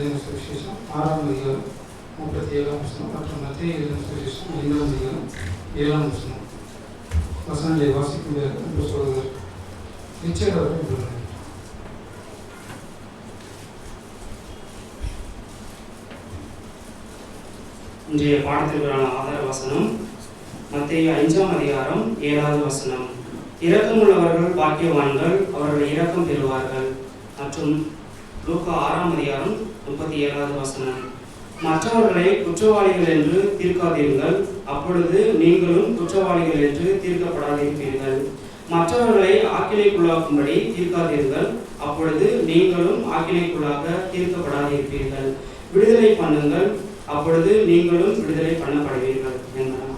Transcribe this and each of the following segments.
எழுதின சுவிசேஷம் 6ஆம் அதிகாரம் 37ஆம் வசனம் மற்றும் மத்தேயு எழுதின சுவிசேஷம் 5ஆம் அதிகாரம் 7ஆம் வசனம் வசனங்களை வாசிக்கும் என்று சொல்கிறார். ரிச்சர்ட் அவர்கள் இன்றைய பாடத்திற்கான ஆதார வசனம் மத்தேயு 5ஆம் அதிகாரம் 7வது வசனம். இரக்கமுள்ளவர்கள் பாக்கியவான்கள், அவர்கள் இரக்கம் பெறுவார்கள். மற்றும் லூக்கா 6ஆம் அதிகாரம் 37வது வசனம். மற்றவர்களை குற்றவாளிகள் என்று தீர்க்காதீர்கள், அப்பொழுது நீங்களும் குற்றவாளிகள் என்று தீர்க்கப்படாதிருப்பீர்கள். மற்றவர்களை ஆக்கினைக்குள்ளாக்கும்படி தீர்க்காதீர்கள், அப்பொழுது நீங்களும் ஆக்கினைக்குள்ளாக தீர்க்கப்படாதிருப்பீர்கள். விடுதலை பண்ணுங்கள், அப்பொழுது நீங்களும் விடுதலை பண்ணப்படுவீர்கள் என்பதாகும்.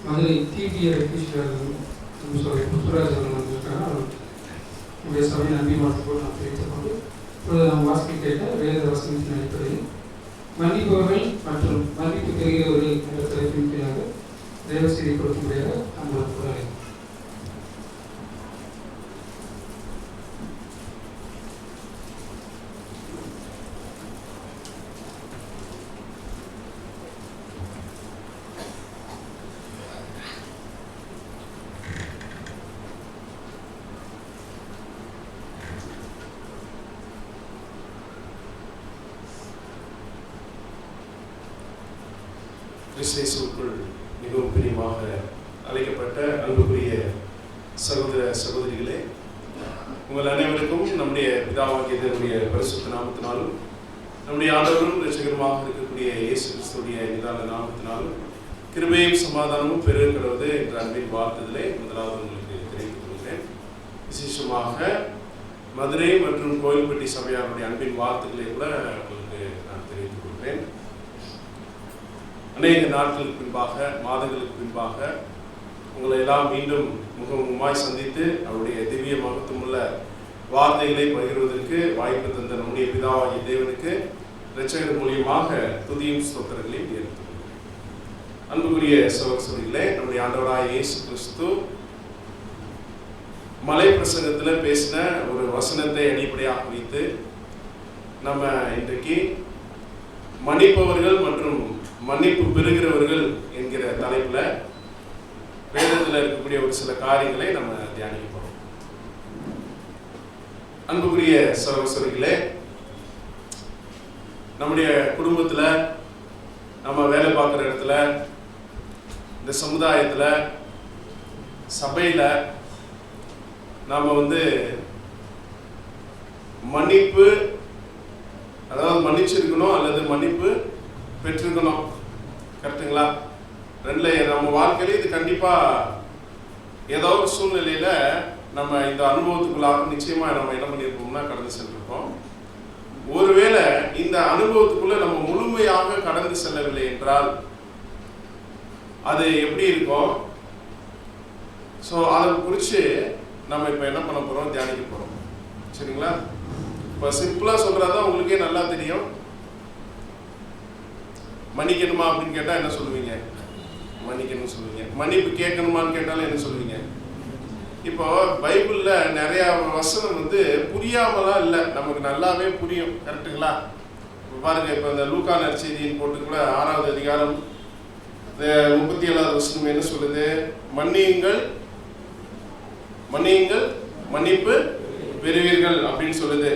மதுரை டிடிஆர் புத்துராஜ் அவர்கள் வந்திருக்காங்க. நம்முடைய சபையின் அன்பி மாற்றத்தோடு நாம் தெரிவித்துக் கொண்டு இப்பொழுது நாம் வாசிக்க கேட்ட வேத வசனத்தின் அடிப்படையில் மன்னிப்பவர்கள் மற்றும் மன்னிப்பு பெறுகிறவர்கள் என்ற தலைப்பின் கீழாக தேவ செய்தி கொடுக்கும்படியாக நம்மளோட குரலை கிறிஸ்துவுக்குள் மிகவும் பிரியமாக அழைக்கப்பட்ட அன்புக்குரிய சகோதர சகோதரிகளே, உங்கள் அனைவருக்கும் நம்முடைய பிதாவாகிய தேவனுடைய பரிசுத்த நாமத்தினாலும் நம்முடைய ஆண்டவரும் இரட்சகருமாக இருக்கக்கூடிய இயேசு கிறிஸ்துவுடைய நிதான நாமத்தினாலும் கிருபையும் சமாதானமும் பெருகிறது என்ற அன்பின் வாழ்த்துதலை முதலாவது உங்களுக்கு தெரிவித்துக் கொள்கிறேன். விசேஷமாக மதுரை மற்றும் கோயில்பட்டி சபையாருடைய அன்பின் வாழ்த்துக்களை கூட உங்களுக்கு நான் தெரிவித்துக் கொள்கிறேன். அநேக நாட்களுக்கு பின்பாக, மாதங்களுக்கு பின்பாக உங்களை எல்லாம் மீண்டும் முகமுகமாய் சந்தித்து அவருடைய திவ்ய மகத்துவமுள்ள வார்த்தைகளை பகிர்வதற்கு வாய்ப்பு தந்த நம்முடைய பிதாவாகிய தேவனுக்கு இரட்சகர் மூலியமாக துதியும் ஸ்தோத்திரங்களையும் ஏற்படுத்துகிறேன். அன்புக்குரிய சகோதரர்களே, நம்முடைய ஆண்டவராகிய இயேசு கிறிஸ்து மலை பிரசங்கத்தில் பேசின ஒரு வசனத்தை அடிப்படையாக வைத்து நம்ம இன்றைக்கு மன்னிப்பவர்கள் மற்றும் மன்னிப்பு பெறுகிறவர்கள் என்கிற தலைப்பில் வேதத்தில் இருக்கக்கூடிய ஒரு சில காரியங்களை நம்ம தியானிக்க போறோம். அன்புக்குரிய சகோதரர்களே, நம்முடைய குடும்பத்தில், நம்ம வேலை பார்க்குற இடத்துல, இந்த சமுதாயத்தில், சபையில் நாம் மன்னிப்பு, அதாவது மன்னிச்சிருக்கணும் அல்லது மன்னிப்பு பெற்றிருக்கணும். கரெக்டுங்களா? ரெண்டுல நம்ம வாழ்க்கையில இது கண்டிப்பா ஏதோ ஒரு சூழ்நிலையில நம்ம இந்த அனுபவத்துக்குள்ளாக நிச்சயமா நம்ம என்ன பண்ணியிருப்போம்னா கடந்து சென்றிருப்போம். ஒருவேளை இந்த அனுபவத்துக்குள்ள நம்ம முழுமையாக கடந்து செல்லவில்லை என்றால் அது எப்படி இருக்கும்? ஸோ அதை குறித்து நம்ம இப்போ என்ன பண்ண போறோம், தியானிக்க போறோம். சரிங்களா? இப்போ சிம்பிளா சொல்றதா உங்களுக்கே நல்லா தெரியும். மன்னிக்கணுமா அப்படின்னு கேட்டால் என்ன சொல்லுவீங்க? மன்னிக்கணும்னு சொல்லுவீங்க. மன்னிப்பு கேட்கணுமான்னு கேட்டாலும் என்ன சொல்லுவீங்க? இப்போ பைபிளில் நிறையா வசனம் புரியாமலாம் இல்லை, நமக்கு நல்லாவே புரியும். கரெக்டுங்களா? பாருங்க, இப்போ இந்த லூக்கா நற்செய்தியின் போட்டு கூட 6வது அதிகாரம் 37வது வசனம் என்ன சொல்லுது? மன்னியுங்கள், மன்னியுங்கள், மன்னிப்பு பெறுவீர்கள் அப்படின்னு சொல்லுது.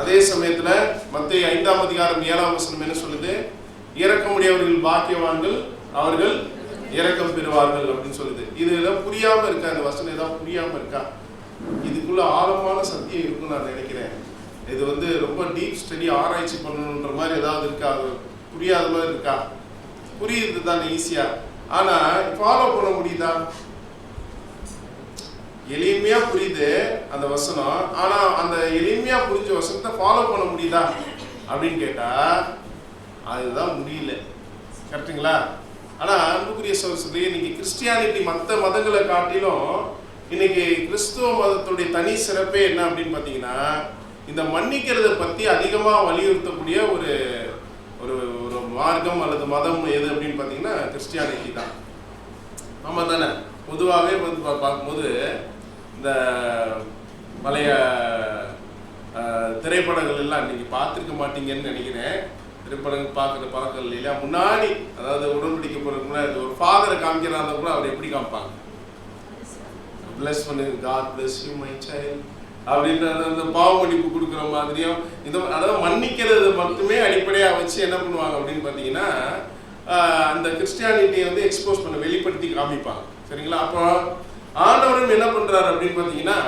அதே சமயத்தில் மத்தேயு 5ஆம் அதிகாரம் 7ஆம் வசனம் என்ன சொல்லுது? இரக்கமுடையவர்கள் பாக்கியவான்கள், அவர்கள் இரக்கம் பெறுவார்கள் அப்படின்னு சொல்லுது. இது எல்லாம் புரியாம இருக்கா? இந்த வசனம் ஏதாவது புரியாம இருக்கா? இதுக்குள்ள ஆழமான சத்தியம் இருக்குன்னு நான் நினைக்கிறேன். இது ரொம்ப டீப் ஸ்டடி, ஆராய்ச்சி பண்ணணுன்ற மாதிரி ஏதாவது இருக்கா? புரியாத மாதிரி இருக்கா? புரியுது தானே ஈஸியா, ஆனா ஃபாலோ பண்ண முடியுதா? எளிமையா புரியுது அந்த வசனம், ஆனா அந்த எளிமையா புரிஞ்ச வசனத்தை ஃபாலோ பண்ண முடியுதா அப்படின்னு கேட்டா அதுதான் முடியல. கரெக்டுங்களா? ஆனா அன்புக்குரிய சகோதரர்களே, இன்னைக்கு கிறிஸ்டியானிட்டி மற்ற மதங்களை காட்டிலும் இன்னைக்கு கிறிஸ்துவ மதத்துடைய தனி சிறப்பே என்ன அப்படின்னு பார்த்தீங்கன்னா, இந்த மன்னிக்கிறத பத்தி அதிகமாக வலியுறுத்தக்கூடிய ஒரு ஒரு மார்க்கம் அல்லது மதம் எது அப்படின்னு பார்த்தீங்கன்னா கிறிஸ்டியானிட்டி தான். ஆமாம் தானே? பொதுவாகவே வந்து பார்க்கும்போது இந்த பழைய திரைப்படங்கள் எல்லாம் இன்னைக்கு பார்த்துருக்க மாட்டீங்கன்னு நினைக்கிறேன். திரைப்படங்கள் பார்க்குற பழக்கம் இல்லையா? முன்னாடி அதாவது உடன்படிக்கை போகிறதுக்கு முன்னாடி ஒரு ஃபாதரை காமிக்கிறாங்க கூட அவர் எப்படி காமிப்பாங்க? பிளஸ் பண்ணு, God bless you my child அப்படின்ற அந்த பாவ மன்னிப்பு கொடுக்குற மாதிரியும் இந்த அதாவது மன்னிக்கிறது மட்டுமே அடிப்படையாக வச்சு என்ன பண்ணுவாங்க அப்படின்னு பார்த்தீங்கன்னா அந்த கிறிஸ்டியானிட்டியை வந்து எக்ஸ்போஸ் பண்ண வெளிப்படுத்தி காமிப்பாங்க. சரிங்களா? அப்போ ஆண்டவரும் என்ன பண்ணுறாரு அப்படின்னு பார்த்தீங்கன்னா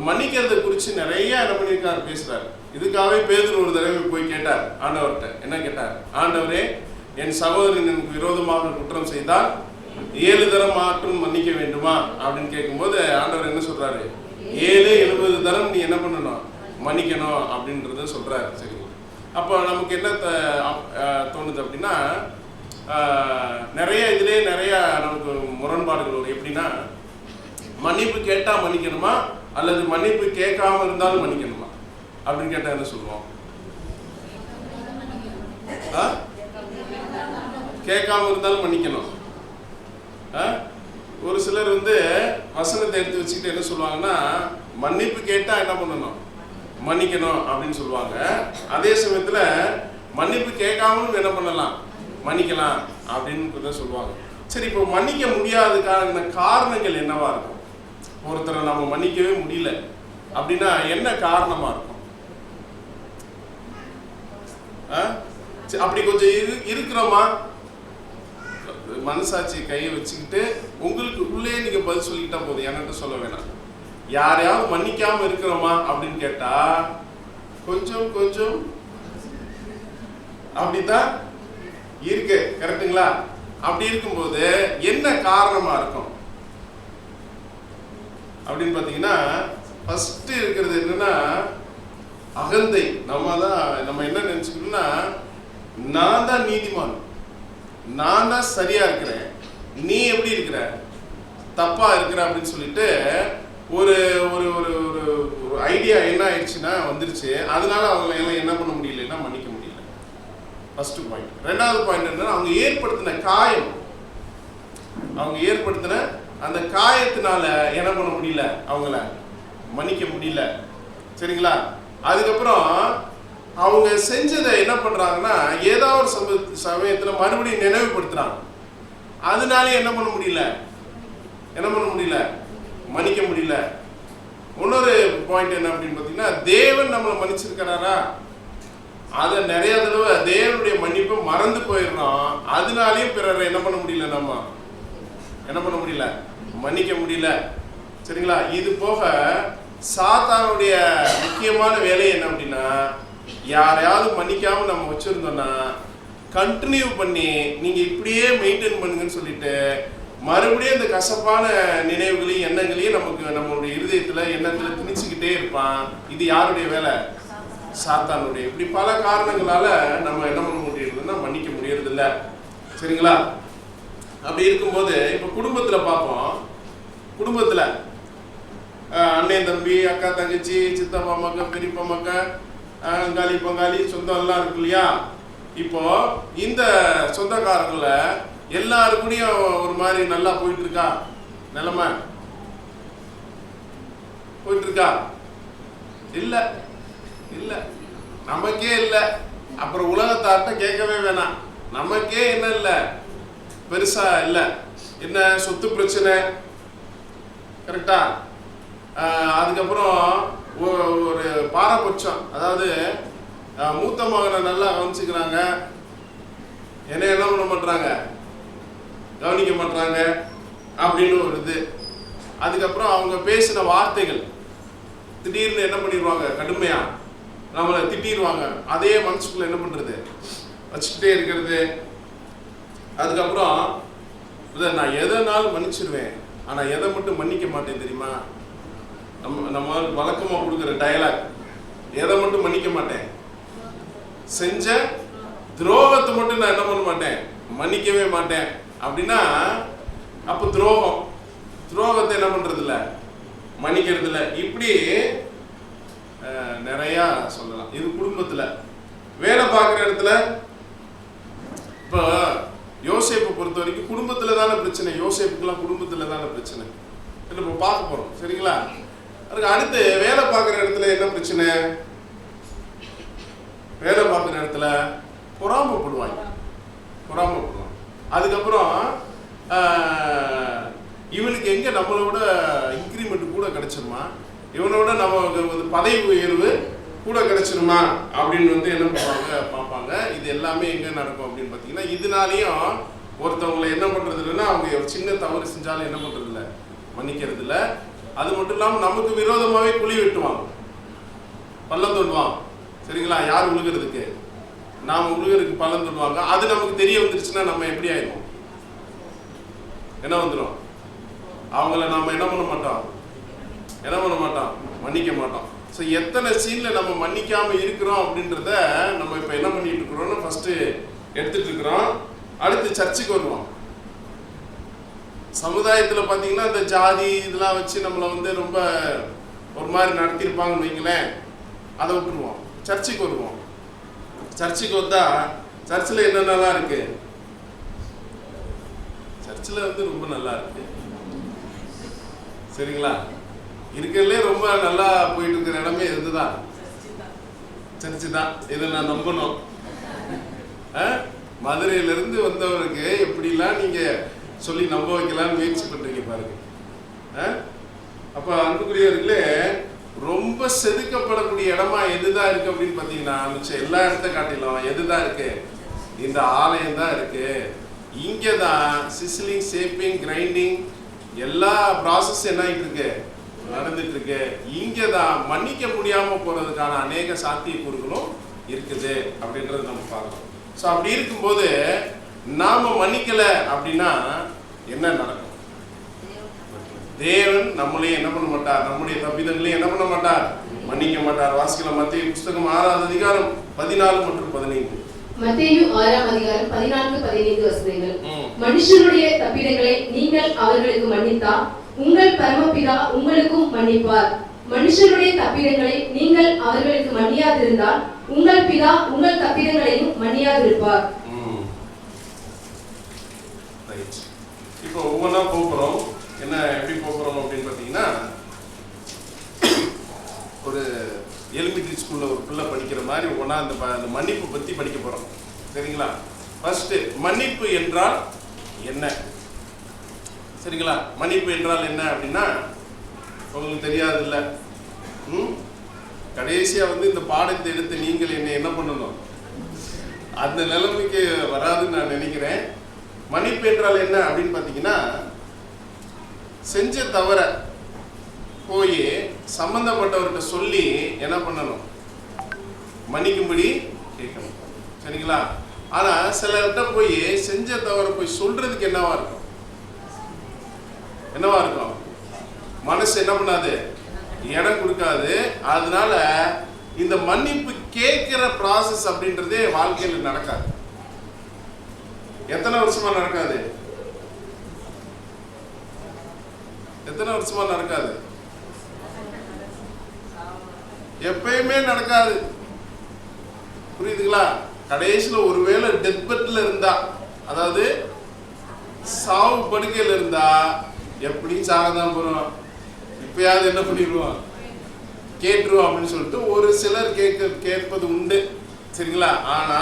மன்னிக்கிறதை குறித்து நிறைய என்ன பண்ணியிருக்காரு, பேசுகிறார். இதுக்காகவே பேதுரு ஒரு தடவை போய் கேட்டார் ஆண்டவர்கிட்ட. என்ன கேட்டார்? ஆண்டவரே, என் சகோதரன் எனக்கு விரோதமாக குற்றம் செய்தால் 7 தரம் மாற்றும் மன்னிக்க வேண்டுமா அப்படின்னு கேட்கும்போது ஆண்டவர் என்ன சொல்றாரு? 70 தரம் நீ என்ன பண்ணணும், மன்னிக்கணும் அப்படின்றத சொல்றாரு. சரி, அப்போ நமக்கு என்ன தோணுது அப்படின்னா நிறைய இதுலேயே நிறைய நமக்கு முரண்பாடுகள் வரும். எப்படின்னா மன்னிப்பு கேட்டால் மன்னிக்கணுமா அல்லது மன்னிப்பு கேட்காம இருந்தாலும் மன்னிக்கணுமா அப்படின்னு கேட்டால் என்ன சொல்லுவோம்? கேட்காம இருந்தாலும் மன்னிக்கணும். ஒரு சிலர் வந்து வசனத்தை எடுத்து வச்சுக்கிட்டு என்ன சொல்லுவாங்கன்னா மன்னிப்பு கேட்டால் என்ன பண்ணணும், மன்னிக்கணும் அப்படின்னு சொல்லுவாங்க. அதே சமயத்தில் மன்னிப்பு கேட்காமலும் என்ன பண்ணலாம், மன்னிக்கலாம் அப்படின்னு சொல்லுவாங்க. சரி, இப்போ மன்னிக்க முடியாததுக்கான காரணங்கள் என்னவா இருக்கும்? ஒருத்தரை நம்ம மன்னிக்கவே முடியல அப்படின்னா என்ன காரணமா இருக்கும்? அப்படி கொஞ்சம் இருக்கிறோமா? மனசாட்சி கையை வச்சுக்கிட்டு உங்களுக்கு உள்ளே நீங்க பதில் சொல்லிக்கிட்டா போதும், என்கிட்ட சொல்ல வேணாம். யாரையாவது மன்னிக்காம இருக்கிறோமா அப்படின்னு கேட்டா கொஞ்சம் கொஞ்சம் அப்படித்தான் இருக்கு. கரெக்டுங்களா? அப்படி இருக்கும்போது என்ன காரணமா இருக்கும் அப்படின்னு பார்த்தீங்கன்னா ஃபர்ஸ்ட் இருக்கிறது என்னன்னா அகந்தை. நம்ம என்ன நினைச்சுக்கணும்னா நான் தான் நீதிமான், நான் தான் சரியா இருக்கிறேன், நீ எப்படி இருக்கிற, தப்பா இருக்கிற அப்படின்னு சொல்லிட்டு ஒரு ஒரு ஒரு ஒரு ஐடியா என்ன ஆயிடுச்சுன்னா வந்துருச்சு. அதனால அவங்க எல்லாம் என்ன பண்ண முடியலன்னா மன்னிக்க முடியல. First point. ரெண்டாவது பாயிண்ட் என்னன்னா அவங்க ஏற்படுத்தின காயம், அவங்க ஏற்படுத்தின அந்த காயத்தினால என்ன பண்ண முடியல, அவங்கள மன்னிக்க முடியல. சரிங்களா? அதுக்கப்புறம் அவங்க செஞ்சதை என்ன பண்றாங்கன்னா ஏதாவது ஒரு சமயத்துல மறுபடியும் நினைவுபடுத்துறாங்க. அதனால என்ன பண்ண முடியல, மன்னிக்க முடியல. இன்னொரு பாயிண்ட் என்ன அப்படின்னு பார்த்தீங்கன்னா தேவன் நம்மளை மன்னிச்சிருக்கிறாரா, அதை நிறைய தடவை தேவனுடைய மன்னிப்பை மறந்து போயிடுறோம். அதனாலேயும் பிறரை என்ன பண்ண முடியல, நம்ம என்ன பண்ண முடியல, மன்னிக்க முடியல. சரிங்களா? இது போக சாத்தானுடைய முக்கியமான வேலை என்ன அப்படின்னா யாரையாவது மன்னிக்காம நம்ம வச்சிருந்தோம்னா கண்டினியூ பண்ணி நீங்க இப்படியே மெயின்டைன் பண்ணுங்கன்னு சொல்லிட்டு மறுபடியும் இந்த கசப்பான நினைவுகளையும் எண்ணங்களையும் நமக்கு நம்மளுடைய இருதயத்துல எண்ணத்துல திணிச்சுக்கிட்டே இருப்பான். இது யாருடைய வேலை? சாத்தானுடைய. இப்படி பல காரணங்களால நம்ம என்ன பண்ண முடியறதுன்னா மன்னிக்க முடியறது இல்லை. சரிங்களா? அப்படி இருக்கும்போது இப்ப குடும்பத்துல பார்ப்போம். குடும்பத்துல அண்ணன் தம்பி, அக்கா தங்கச்சி, சித்தப்பா மக்கா, பெரியப்பா மக்கா, அங்காளி பங்காளி, சொந்தம் எல்லாம் இருக்கு இல்லையா? இப்போ இந்த சொந்தக்காரங்கள எல்லாருக்கூடையும் ஒரு மாதிரி நல்லா போயிட்டு இருக்கா நிலைமை? போயிட்டு இருக்கா? இல்ல இல்ல, நமக்கே இல்லை. அப்புறம் உலகத்தார்ட்ட கேட்கவே வேணாம். நமக்கே என்ன இல்லை, பெருசா இல்லை. என்ன சொத்து பிரச்சனை, கரெக்டா? அதுக்கப்புறம் ஒரு பாரபட்சம், அதாவது மூத்த மகனை நல்லா கவனிச்சுக்கிறாங்க, என்ன பண்ண மாட்டாங்க, கவனிக்க மாட்டாங்க அப்படின்னு ஒரு இது. அதுக்கப்புறம் அவங்க பேசின வார்த்தைகள் திடீர்னு என்ன பண்ணிடுவாங்க, கடுமையா நம்மளை திட்டிடுவாங்க. அதே மனசுக்குள்ள என்ன பண்றது, வச்சுக்கிட்டே இருக்கிறது. அதுக்கப்புறம் நான் எதனாலும் மன்னிச்சிருவேன், ஆனா எதை மட்டும் மன்னிக்க மாட்டேன் தெரியுமா? நம்ம வழக்கமா கொடுக்குற டயலாக், எதை மட்டும் மன்னிக்க மாட்டேன், செஞ்ச துரோகத்தை மட்டும் நான் என்ன பண்ண மாட்டேன், மன்னிக்கவே மாட்டேன் அப்படின்னா அப்போ துரோகத்தை என்ன பண்றது இல்லை, மன்னிக்கிறது இல்லை. இப்படி நிறைய சொல்லலாம். இது குடும்பத்துல. வேலை பார்க்குற இடத்துல இப்போ யோசேப்பை பொறுத்த வரைக்கும் குடும்பத்தில் தானே பிரச்சனை. யோசேப்புக்கெல்லாம் குடும்பத்தில் தானே பிரச்சனை. இப்போ பார்க்க போகிறோம், சரிங்களா? அதுக்கு அடுத்து வேலை பார்க்குற இடத்துல என்ன பிரச்சனை? வேலை பார்க்குற இடத்துல பொறாமப்படுவாங்க. அதுக்கப்புறம் இவனுக்கு எங்கே நம்மளோட இன்க்ரிமெண்ட் கூட கிடைச்சிருமா, இவனோட நம்ம பதவி உயர்வு கூட கிடைச்சிருமா அப்படின்னு என்ன பண்ணுவாங்க, பார்ப்பாங்க. இது எல்லாமே எங்கே நடக்கும் அப்படின்னு பார்த்தீங்கன்னா, இதனாலையும் ஒருத்தவங்களை என்ன பண்ணுறது இல்லைன்னா, அவங்க ஒரு சின்ன தவறு செஞ்சாலும் என்ன பண்ணுறது இல்லை, மன்னிக்கிறது இல்லை. அது மட்டும் இல்லாமல் நமக்கு விரோதமாகவே குழி வெட்டுவாங்க, பள்ளம் தோண்டுவாங்க, சரிங்களா? யார் உழுகிறதுக்கு? நாம் உழுகிறதுக்கு பள்ளம் தோண்டுவாங்க. அது நமக்கு தெரிய வந்துருச்சுன்னா நம்ம எப்படி ஆயிடும்? என்ன வந்துடும்? அவங்கள நாம் என்ன பண்ண மாட்டோம், மன்னிக்க மாட்டோம். ஸோ எத்தனை சீனில் நம்ம மன்னிக்காமல் இருக்கிறோம் அப்படின்றத நம்ம இப்போ என்ன பண்ணிட்டு இருக்கிறோம்னு ஃபஸ்ட்டு எடுத்துகிட்டு இருக்கிறோம். அடுத்து சர்ச்சுக்கு வருவோம். சமுதாயத்தில் பார்த்தீங்கன்னா இந்த ஜாதி இதெல்லாம் வச்சு நம்மளை ரொம்ப ஒரு மாதிரி நடத்தியிருப்பாங்கன்னு வைங்களேன், அதை விட்டுருவோம். சர்ச்சுக்கு வருவோம். சர்ச்சுக்கு வந்தால் சர்ச்சில் என்னென்னலாம் இருக்கு? சர்ச்சில் ரொம்ப நல்லா இருக்கு, சரிங்களா? இருக்கிறதுலே ரொம்ப நல்லா போயிட்டு இருக்கிற இடமே இதுதான், சர்ச்சு தான். இதை நான் நம்பணும். மதுரையிலேருந்து வந்தவருக்கு எப்படிலாம் நீங்கள் சொல்லி நம்ப வைக்கலான்னு முயற்சி பண்ணுறீங்க பாருங்க. அப்போ அன்புக்குரியவர்களே, ரொம்ப செதுக்கப்படக்கூடிய இடமா எதுதான் இருக்குது அப்படின்னு பார்த்தீங்கன்னா, மிச்சம் எல்லா இடத்த காட்டிலும் எதுதான் இருக்கு? இந்த ஆலயம் தான் இருக்கு. இங்கே தான் சிஸ்லிங், ஷேப்பிங், கிரைண்டிங் எல்லா ப்ராசஸ் என்ன ஆகிட்டு இருக்கு, நடந்துட்டு இருக்கு. இங்கே தான் மன்னிக்க முடியாமல் போகிறதுக்கான அநேக சாத்தியக்கூறுகளும் இருக்குது அப்படின்றத நம்ம பார்க்கலாம். ஸோ அப்படி இருக்கும்போது நாம் மன்னிக்கலை அப்படின்னா என்ன நடக்கும்? தேவன் நம்மளையும் என்ன பண்ண மாட்டார், நம்முடைய தப்பிதங்களையும் என்ன பண்ண மாட்டார், மன்னிக்க மாட்டார். வாசிக்கலாம் மத்தேயு புஸ்தகம் 6ஆம் அதிகாரம் 14 மற்றும் 15. மத்தேயு 6ஆம் அதிகாரம் 14-15 வசனங்கள். மனுஷருடைய தப்பிதங்களை நீங்கள் அவர்களுக்கு மன்னித்தால் உங்கள் பரமபிதா உங்களுக்கும் மன்னிப்பார். மனுஷருடைய தப்பிதங்களை நீங்கள் அவர்களுக்கு மன்னியாதிருந்தால் உங்கள் பிதா உங்கள் தப்பிதங்களையும் மன்னியாதிருப்பார். இப்போ ஒவ்வொன்றா போகிறோம். என்ன எப்படி போகிறோம் அப்படின்னு பார்த்தீங்கன்னா, ஒரு எலிமெண்ட்ரி ஸ்கூலில் ஒரு பிள்ளை படிக்கிற மாதிரி ஒவ்வொன்றா அந்த மன்னிப்பு பற்றி படிக்க போகிறோம், சரிங்களா? ஃபர்ஸ்ட்டு மன்னிப்பு என்றால் என்ன, சரிங்களா? மன்னிப்பு என்றால் என்ன அப்படின்னா உங்களுக்கு தெரியாது இல்லை. கடைசியாக இந்த பாடத்தை எடுத்து நீங்கள் என்ன பண்ணணும், அந்த நிலைமைக்கு வராதுன்னு நான் நினைக்கிறேன். மன்னிப்பு என்றால் என்ன அப்படின்னு பார்த்தீங்கன்னா, செஞ்ச தவற போய் சம்பந்தப்பட்டவர்கிட்ட சொல்லி என்ன பண்ணணும், மன்னிக்கும்படி கேட்கணும், சரிங்களா? ஆனால் சிலர்கிட்ட போய் செஞ்ச தவற போய் சொல்றதுக்கு என்னவா இருக்கும், மனசு என்ன பண்ணாது, இடம் கொடுக்காது. அதனால இந்த மன்னிப்பு கேட்கிற ப்ராசஸ் அப்படின்றதே வாழ்க்கையில் நடக்காது. எத்தனை வருஷமா நடக்காது? எப்பயுமே நடக்காது, புரியுதுங்களா? கடைசியில் ஒருவேளை டெத் பெட்ல இருந்தா, அதாவது சாவு படுக்கையில் இருந்தா எப்படியும் சாகதான் போறோம், இப்பயாவது என்ன பண்ணிடுவோம், கேட்டுருவோம் அப்படின்னு சொல்லிட்டு ஒரு சிலர் கேட்பது உண்டு, சரிங்களா? ஆனா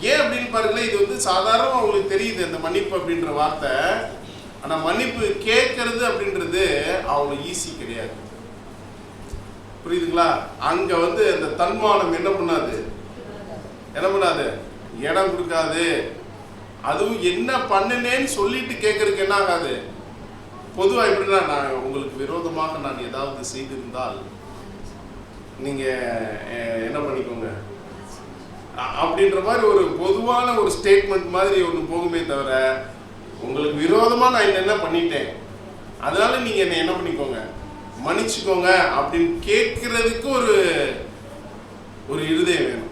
ஏன் அப்படின்னு பாருங்களேன், இது சாதாரணமாக அவங்களுக்கு தெரியுது இந்த மன்னிப்பு அப்படின்ற வார்த்தை. ஆனா மன்னிப்பு கேட்கறது அப்படின்றது அவ்வளோ ஈஸி கிடையாது, புரியுதுங்களா? அங்க அந்த தன்மானம் என்ன பண்ணாது, இடம் கொடுக்காது. அதுவும் என்ன பண்ணுனேன்னு சொல்லிட்டு கேட்கறதுக்கு என்ன ஆகாது. பொதுவாக எப்படின்னா, நான் உங்களுக்கு விரோதமாக நான் ஏதாவது செய்திருந்தால் நீங்க என்ன பண்ணிக்கோங்க அப்படின்ற மாதிரி ஒரு பொதுவான ஒரு ஸ்டேட்மெண்ட் மாதிரி ஒன்று போகுமே தவிர, உங்களுக்கு விரோதமாக நான் என்ன பண்ணிட்டேன் அதனால நீங்க என்ன பண்ணிக்கோங்க, மன்னிச்சுக்கோங்க அப்படின்னு கேட்கறதுக்கு ஒரு இருதயம் வேணும்.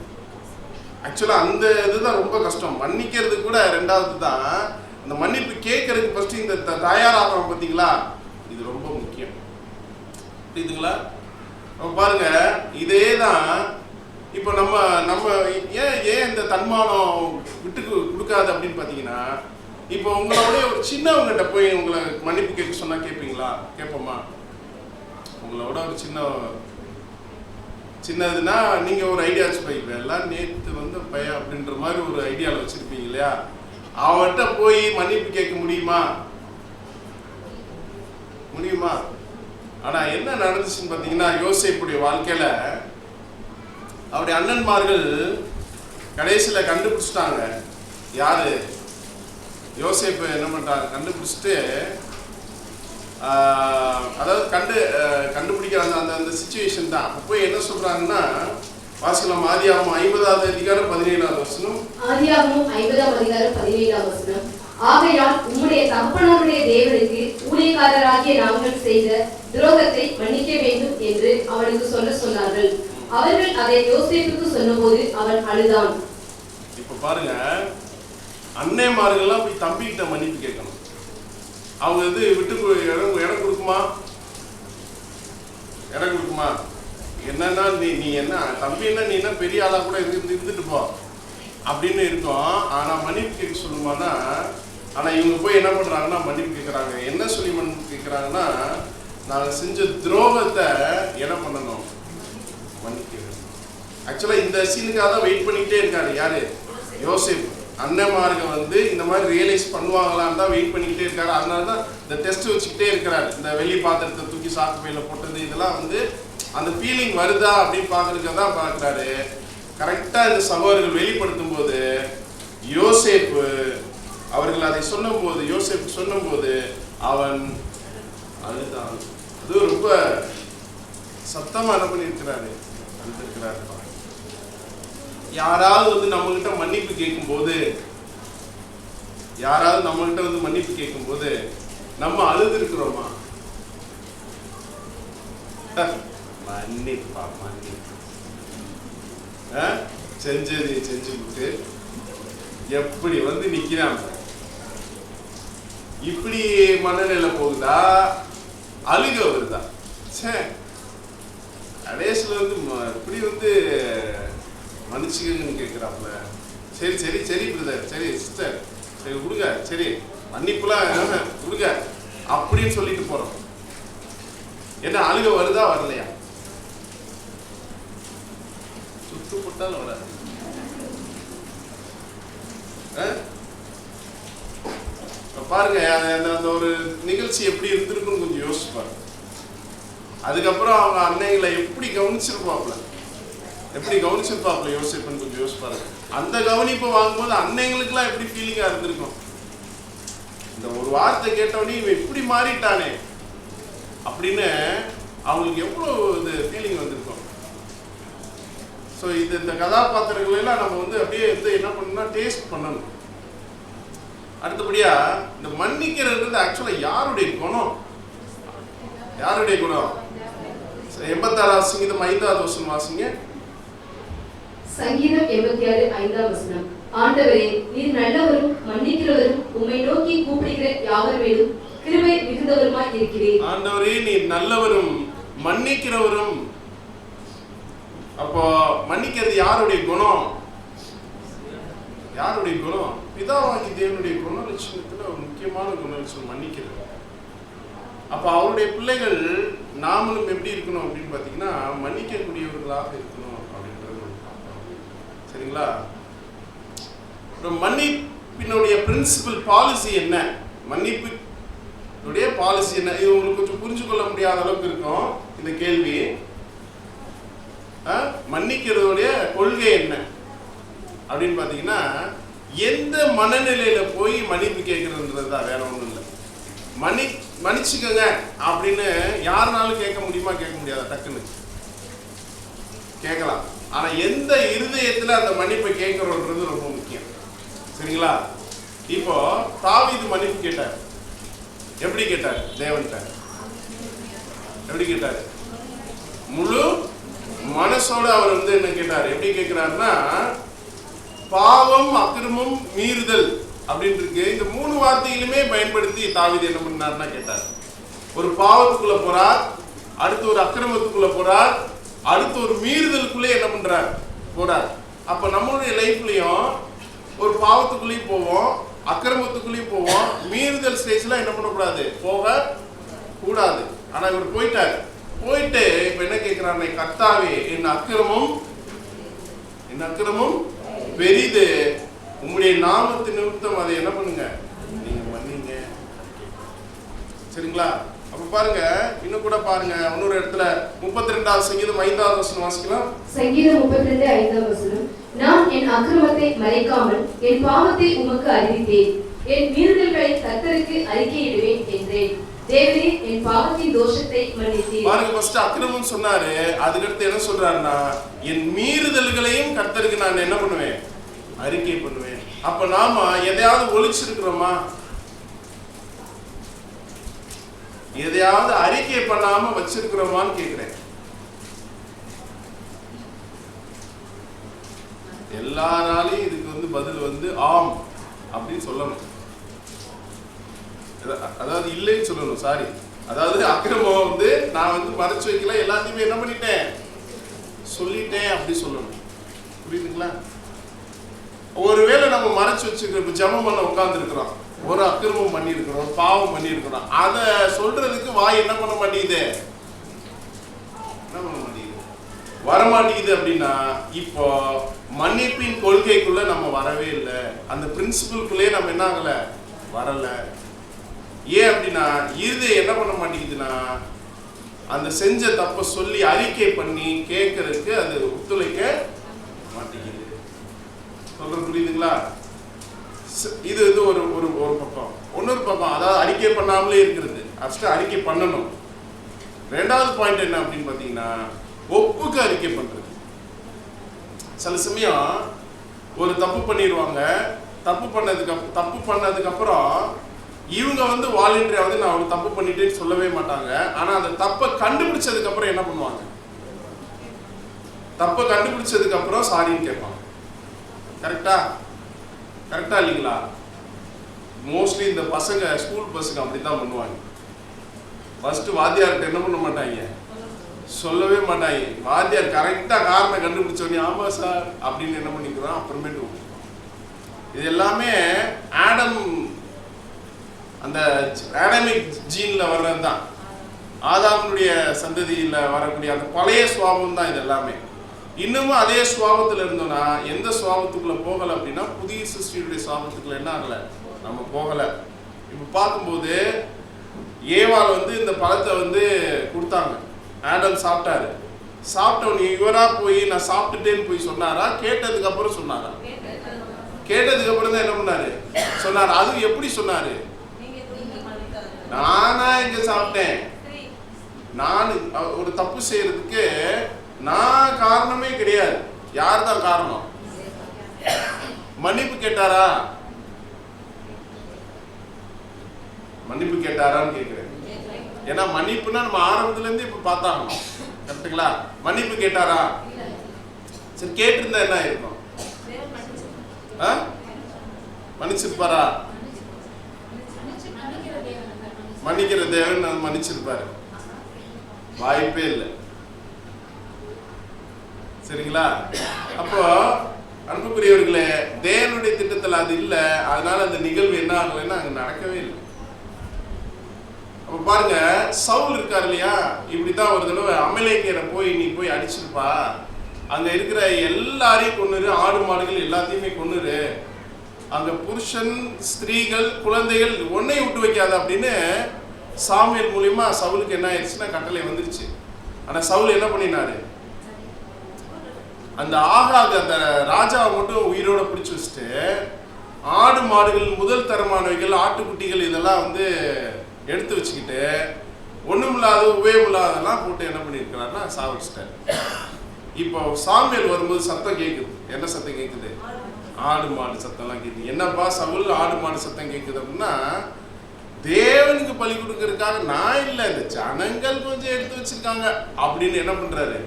ஆக்சுவலாக அந்த இதுதான் ரொம்ப கஷ்டம். மன்னிக்கிறது கூட ரெண்டாவது தான். அந்த மன்னிப்பு கேட்கறதுக்கு ஃபர்ஸ்ட் இந்த தயாராகிறோம் பார்த்தீங்களா, இது ரொம்ப முக்கியம், புரியுதுங்களா? பாருங்க, இதே தான் இப்போ நம்ம ஏன் இந்த தன்மானம் விட்டு கொடுக்காது அப்படின்னு பார்த்தீங்கன்னா, இப்போ உங்களோட ஒரு சின்னவங்ககிட்ட போய் உங்களை மன்னிப்பு கேட்க சொன்னா கேட்பீங்களா? கேட்போமா? உங்களோட ஒரு சின்னதுன்னா நீங்க ஒரு ஐடியா வச்சுப்பீங்க, எல்லாம் நேற்று வந்து பையன் அப்படின்ற மாதிரி ஒரு ஐடியாவில் வச்சிருப்பீங்க இல்லையா? அவன்கிட்ட போய் மன்னிப்பு கேட்க முடியுமா? ஆனா என்ன நடந்துச்சுன்னு பார்த்தீங்கன்னா, யோசேப்புடைய வாழ்க்கையில அவருடைய அண்ணன்மார்கள் கடைசியில் கண்டுபிடிச்சிட்டாங்க. யாரு? யோசேப்பு என்ன பண்றாங்க? கண்டுபிடிச்சிட்டு அதாவது கண்டுபிடிக்கிற அந்த சிச்சுவேஷன் தான். அப்போ என்ன சொல்றாங்கன்னா, வாசிக்கலாம் ஆதியாகமம் 50வது அதிகாரம் 17வது வசனம். ஆதியாகமம் 50வது அதிகாரம் 17வது வசனம். ஆகையால் உம்முடைய தகப்பனாருடைய தேவனுக்கு ஊழியக்காரராகிய நாங்கள் செய்த துரோகத்தை மன்னிக்க வேண்டும் என்று அவனுக்கு சொன்னார்கள். அவர்கள் அதை யோசேப்புக்கு சொன்னபோது அவன் அழுதான். இப்ப பாருங்க, அன்னைமார்கள்லாம் போய் தம்பிக்கிட்ட மன்னிப்பு கேட்கணும். அவங்க இது விட்டு இடம் கொடுக்குமா? என்னன்னா நீ என்ன தம்பி, என்ன நீ என்ன பெரிய ஆளா கூட இருந்துட்டு போ அப்படின்னு இருக்கும். ஆனா மன்னிப்பு கேட்க சொல்லுமானா, ஆனா இவங்க போய் என்ன பண்றாங்கன்னா மன்னிப்பு கேட்கறாங்க. என்ன சொல்லி மன்னிப்பு கேட்கறாங்கன்னா, நாங்க செஞ்ச துரோகத்தை என்ன பண்ணணும், மன்னிக்கணும். ஆக்சுவலா இந்த சீனுக்காக தான் வெயிட் பண்ணிக்கிட்டே இருக்காரு. யாரு? யோசேப்பு. அண்ணன்மார்கள் வந்து இந்த மாதிரி ரியலைஸ் பண்ணுவாங்களான்னு தான் வெயிட் பண்ணிக்கிட்டே இருக்காரு. அதனால தான் இந்த டெஸ்ட் வச்சுக்கிட்டே இருக்கிறாரு. இந்த வெள்ளி பாத்திரத்தை தூக்கி சாக்கு பையில போட்டது, இதெல்லாம் வந்து அந்த ஃபீலிங் வருதா அப்படின்னு பார்க்கறதுக்கு தான் பார்க்குறாரு. கரெக்டாக இந்த சகோதரர்கள் வெளிப்படுத்தும் போது யோசேப்பு அவர்கள் அதை யோசேப்பு சொன்னபோது அவன் அழுதான். அது ரொம்ப சத்தமாக என்ன பண்ணியிருக்கிறாரு, அழுந்திருக்கிறாரு. யாராவது வந்து நம்மகிட்ட மன்னிப்பு கேட்கும் போது நம்ம அழுது இருக்கிறோமா? மன்னிப்பா செஞ்சது செஞ்சு விட்டு எப்படி வந்து நிக்கிறான். இப்படி மனநிலை போகுதா, அழுக வருதா? கடைசியில் வந்து இப்படி வந்து மன்னிச்சுக்கன்னு கேட்குறாப்புல. சரி சரி சரி பிரதர், சரி சிஸ்டர், சரி கொடுங்க, சரி மன்னிப்புலாம் கொடுங்க அப்படின்னு சொல்லிட்டு போறோம். என்ன அழுக வருதா வரலையா? சுத்து போட்டாலும் வராது. பாருங்க அந்த ஒரு நிகழ்ச்சி எப்படி இருந்திருக்குன்னு கொஞ்சம் யோசிச்சு பாருங்க. அதுக்கப்புறம் அவங்க அன்னைகளை எப்படி கவனிச்சிருப்பாப்ல யோசிப்பேன்னு கொஞ்சம் யோசிச்சு பாருங்க. அந்த கவனிப்பை வாங்கும்போது அன்னைங்களுக்குலாம் எப்படி ஃபீலிங்கா இருந்திருக்கும். இந்த ஒரு வார்த்தை கேட்டவனே இவன் இப்படி மாறிட்டானே அப்படின்னு அவங்களுக்கு எவ்வளோ இது ஃபீலிங் வந்திருக்கும். ஸோ இந்த கதாபாத்திரங்கள் எல்லாம் நம்ம வந்து அப்படியே வந்து என்ன பண்ணணும்னா டேஸ்ட் பண்ணணும். அடுத்தபடியா இந்த மன்னிக்கிறது ஆக்சுவலா யாருடைய குணம்? 86 சங்கீதம் 5வது வசனம் வாசிங்க. சங்கீதம் 86 5வது வசனம். ஆண்டவரே, நீர் நல்லவரும் மன்னிக்கிறவரும், உம்மை நோக்கி கூப்பிடுகிற யாவர் மேலும் கிருபை மிகுந்தவருமாய் இருக்கிறீர். ஆண்டவரே, நீர் நல்லவரும் மன்னிக்கிறவரும். அப்போ மன்னிக்கிறது யாருடைய குணம்? பிதாவாகி தேவனுடைய குணலட்சணத்துல ஒரு முக்கியமான குணலட்சணம் மன்னிக்கிறது. அப்ப அவருடைய பிள்ளைகள் நாமளும் எப்படி இருக்கணும் அப்படின்னு பாத்தீங்கன்னா, மன்னிக்கக்கூடியவர்களாக இருக்கணும் அப்படின்றது. சரிங்களா? மன்னிப்பினுடைய பிரின்சிபல் பாலிசி என்ன? மன்னிப்பினுடைய பாலிசி என்ன? இது உங்களுக்கு கொஞ்சம் புரிஞ்சு கொள்ள முடியாத அளவுக்கு இருக்கும் இந்த கேள்வி. மன்னிக்கிறதுடைய கொள்கை என்ன அப்படின்னு பாத்தீங்கன்னா, எந்த மனநிலையில போய் மன்னிப்பு கேட்கறதுன்றது தான், வேற ஒன்றும் இல்லை. மன்னிச்சுக்கங்க அப்படின்னு யாருனாலும் கேட்க முடியுமா? கேட்க முடியாதா? டக்குன்னு கேட்கலாம். ஆனா எந்த இருதயத்துல அந்த மன்னிப்பை கேட்கிறோன்றது ரொம்ப முக்கியம். சரிங்களா? இப்போ தாவீது மன்னிப்பு கேட்டார். எப்படி கேட்டார்? தேவன்கிட்ட எப்படி கேட்டார்? முழு மனசோட அவர் வந்து என்ன கேட்டார்? எப்படி கேட்கிறாருன்னா, பாவம், அக்கிரமம், மீறுதல் அப்படின்னு இருக்கு. இந்த 3 வார்த்தைகளுமே பயன்படுத்தி தாவீது என்ன பண்ணார்னா கேட்டார். ஒரு பாவத்துக்குள்ள போறார், அடுத்து ஒரு அக்கிரமத்துக்குள்ள போறார், அடுத்து ஒரு மீறுதலுக்குள்ளே என்ன பண்றார்? போறார். அப்ப நம்மளுடைய லைஃப்லயும் ஒரு பாவத்துக்குள்ளேயும் போவோம், அக்கிரமத்துக்குள்ளேயும் போவோம். மீறுதல் ஸ்டேஜ்ல என்ன பண்ணக்கூடாது, போக கூடாது. ஆனா இவர் போயிட்டாரு. போயிட்டு இப்ப என்ன கேட்கிறாரு, கர்த்தாவே என் அக்கிரமம் பெரிது, உங்களுடைய நாமத்தின் நிமித்தம் அதை என்ன பண்ணுங்க, நீங்க மன்னிங்க. சரிங்களா? அப்ப பாருங்க, இன்னும் கூட பாருங்க, இன்னொரு இடத்துல 32வது சங்கீதம் 5வது வசனம் வாசிக்கலாம். சங்கீதம் 32 5 நான் என் அக்கிரமத்தை மறைக்காமல் என் பாவத்தை உமக்கு அறிவித்தேன், என் மீறுதல்களை கர்த்தருக்கு அறிக்கையிடுவேன் என்றேன். தேவனே என் பாவத்தின் தோஷத்தை மன்னித்தீர். பாருங்க, ஃபர்ஸ்ட் அக்கிரமம் சொன்னாரு, அதுக்கு அடுத்து என்ன சொல்றாருன்னா, என் மீறுதல்களையும் கர்த்தருக்கு நான் என்ன பண்ணுவேன், அறிக்கை பண்ணுவேன். அப்ப நாம எதையாவது ஒளிச்சிருக்கிறோமா, எதையாவது அறிக்கை பண்ணாம வச்சிருக்கிறோமான்னு கேக்குறேன். எல்லாராலையும் இதுக்கு பதில் ஆம் அப்படின்னு சொல்லணும். அதாவது இல்லைன்னு சொல்லணும். சாரி, அதாவது அக்கிரமம் நான் மறைச்சு வைக்கல, எல்லாத்தையுமே என்ன பண்ணிட்டேன், சொல்லிட்டேன் அப்படி சொல்லணும். புரியுதுங்களா? ஒருவேளை நம்ம மறைச்சு வச்சுக்கிறோம், ஜெபம் பண்ண உட்கார்ந்து இருக்கிறோம், ஒரு அக்கிரமம் பண்ணியிருக்கிறோம், பாவம் பண்ணியிருக்கிறோம், அதை சொல்றதுக்கு வாய் என்ன பண்ண மாட்டேங்குது, வரமாட்டேங்குது. அப்படின்னா இப்போ மன்னிப்பின் கொள்கைக்குள்ள நம்ம வரவே இல்லை, அந்த பிரின்சிபலுக்குள்ளே நம்ம என்ன ஆகல, வரல. ஏன் அப்படின்னா இது என்ன பண்ண மாட்டேங்குதுன்னா, அந்த செஞ்ச தப்ப சொல்லி அறிக்கை பண்ணி கேட்கறதுக்கு அது ஒத்துழைக்க மாட்டேங்குது. சொல்றது புரியுதுங்களா? இது ஒரு ஒரு ஒரு பக்கம். இன்னொரு பக்கம், அதாவது அறிக்கை பண்ணாமலே இருக்கிறது. ஃபர்ஸ்ட் அறிக்கை பண்ணணும். ரெண்டாவது பாயிண்ட் என்ன அப்படின்னு பாத்தீங்கன்னா, ஒப்புக்கு அறிக்கை பண்றது. சில சமயம் ஒரு தப்பு பண்ணிடுவாங்க, தப்பு பண்ணதுக்கு அப்புறம் இவங்க வாலண்டரியா நான் ஒரு தப்பு பண்ணிட்டேன்னு சொல்லவே மாட்டாங்க. ஆனா அந்த தப்பை கண்டுபிடிச்சதுக்கு அப்புறம் என்ன பண்ணுவாங்க, தப்பை கண்டுபிடிச்சதுக்கு அப்புறம் சாரின்னு கேட்பாங்க. கரெக்டா இல்லைங்களா? மோஸ்ட்லி இந்த பசங்க, ஸ்கூல் பசங்க அப்படித்தான் பண்ணுவாங்க. ஃபர்ஸ்ட் வாத்தியார்கிட்ட என்ன பண்ண மாட்டாங்க, சொல்லவே மாட்டாங்க. வாத்தியார் கரெக்டா காரணம் கண்டுபிடிச்சோடனே ஆமா சார் அப்படின்னு என்ன பண்ணிக்கிறோம், அப்புறமேட்டு. இது எல்லாமே அந்த ஆடமிக் ஜீன்ல வர்றதுதான், ஆதாமுடைய சந்ததியில வரக்கூடிய அந்த பழைய சுவாபம் தான் இது எல்லாமே. இன்னமும் அதே சுவாபத்துல இருந்தோம்னா, எந்த சுவாபத்துக்குள்ள போகல அப்படின்னா புதிய சிருஷ்டியுடைய சுவாபத்துக்குள்ள என்ன ஆகல, நம்ம போகல. இப்ப பார்க்கும்போது ஏவாள் இந்த பழத்தை கொடுத்தாங்க, ஆடம் சாப்பிட்டாரு. சாப்பிட்டவன் இவரா போய் நான் சாப்பிட்டுட்டேன்னு போய் சொன்னாரா, கேட்டதுக்கு அப்புறம் சொன்னாரா? கேட்டதுக்கு அப்புறம் தான் என்ன பண்ணாரு, சொன்னாரு. அது எப்படி சொன்னாரு, நானா இங்க சாப்பிட்டேன், நான் ஒரு தப்பு செய்யறதுக்கு நான் காரணமே கிடையாது. யார் தான் காரணம்? மன்னிப்பு கேட்டாரா? மன்னிப்பு கேட்டாரான்னு கேட்கிறேன். ஏன்னா மன்னிப்புனா நம்ம ஆரம்பத்துல இருந்து இப்ப பார்த்தாங்க. கரெக்டுங்களா? மன்னிப்பு கேட்டாரா? சரி, கேட்டிருந்தா என்ன இருக்கும், மன்னிச்சிருப்பாரா? மன்னிக்கிற தேவன் மன்னிச்சிருப்பாரு? வாய்ப்பே இல்லை. சரிங்களா? அப்போ அன்புக்குரியவர்களே, தேவனுடைய திட்டத்தில் அது இல்லை. அதனால அந்த நிகழ்வு என்ன ஆகலைன்னா அங்க நடக்கவே இல்லை. அப்ப பாருங்க, சவுல் இருக்காரு இல்லையா, இப்படித்தான் ஒரு தடவை அமலேக்கியரை நீ போய் அடிச்சிருப்பா, அங்க இருக்கிற எல்லாரையும் கொன்னுரு, ஆடு மாடுகள் எல்லாத்தையுமே கொன்னுரு, அங்க புருஷன் ஸ்திரீகள் குழந்தைகள் ஒன்னை விட்டு வைக்காத அப்படின்னு சாமுவேல் மூலியமா சவுலுக்கு என்ன ஆயிடுச்சுன்னா கட்டளை வந்துருச்சு. ஆனா சவுல் என்ன பண்ணினாரு, அந்த ஆகாக அந்த ராஜாவை மட்டும் உயிரோட பிடிச்சு வச்சுட்டு ஆடு மாடுகள் முதல் தரமானவைகள் ஆட்டுக்குட்டிகள் இதெல்லாம் எடுத்து வச்சுக்கிட்டு ஒண்ணுமில்லாத உபயோகமில்லாதெல்லாம் போட்டு என்ன பண்ணிருக்கிறாருன்னா சாவடிச்சிட்டாரு. இப்போ சாமுவேல் வரும்போது சத்தம் கேட்குது. என்ன சத்தம் கேட்குது? ஆடு மாடு சத்தம்லாம் கேட்குது. என்னப்பா சவுல் ஆடு மாடு சத்தம் கேட்குது அப்படின்னா, தேவனுக்கு பலி கொடுக்கறதுக்காக நான் இல்லை, இந்த ஜனங்கள் கொஞ்சம் எடுத்து வச்சிருக்காங்க அப்படின்னு என்ன பண்றாரு,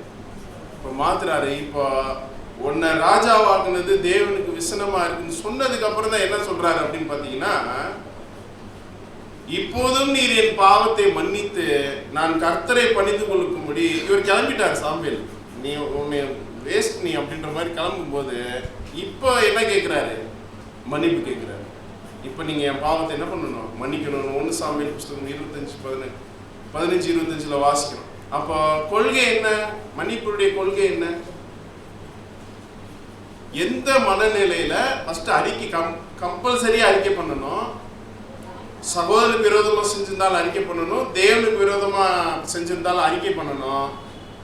இப்போ மாத்துறாரு. இப்போ உன்னை ராஜாவாக்குனது தேவனுக்கு விசனமா இருக்குன்னு சொன்னதுக்கு அப்புறம் தான் என்ன சொல்றாரு அப்படின்னு பாத்தீங்கன்னா, இப்போதும் நீர் என் பாவத்தை மன்னித்து நான் கர்த்தரை பணிந்து கொள்ளும்படி. இவர் கிளம்பிட்டார் சாமுவேல், நீ உன்னை வேஸ்ட் நீ அப்படின்ற மாதிரி கிளம்பும்போது இப்போ என்ன கேட்குறாரு? மன்னிப்பு கேட்குறாரு. இப்போ நீங்கள் என் பாவத்தை என்ன பண்ணணும்? மன்னிக்கணும். 1 சாமுவேல் புஸ்தகம் 15:25 வாசிக்கணும். அப்போ கொள்கை என்ன? மன்னிப்புடைய கொள்கை என்ன? எந்த மனநிலையில ஃபர்ஸ்ட் அறிக்கை கம்பல்சரியா அறிக்கை பண்ணணும். சகோதரனுக்கு விரோதமா செஞ்சிருந்தாலும் அறிக்கை பண்ணணும், தேவனுக்கு விரோதமா செஞ்சிருந்தாலும் அறிக்கை பண்ணணும்.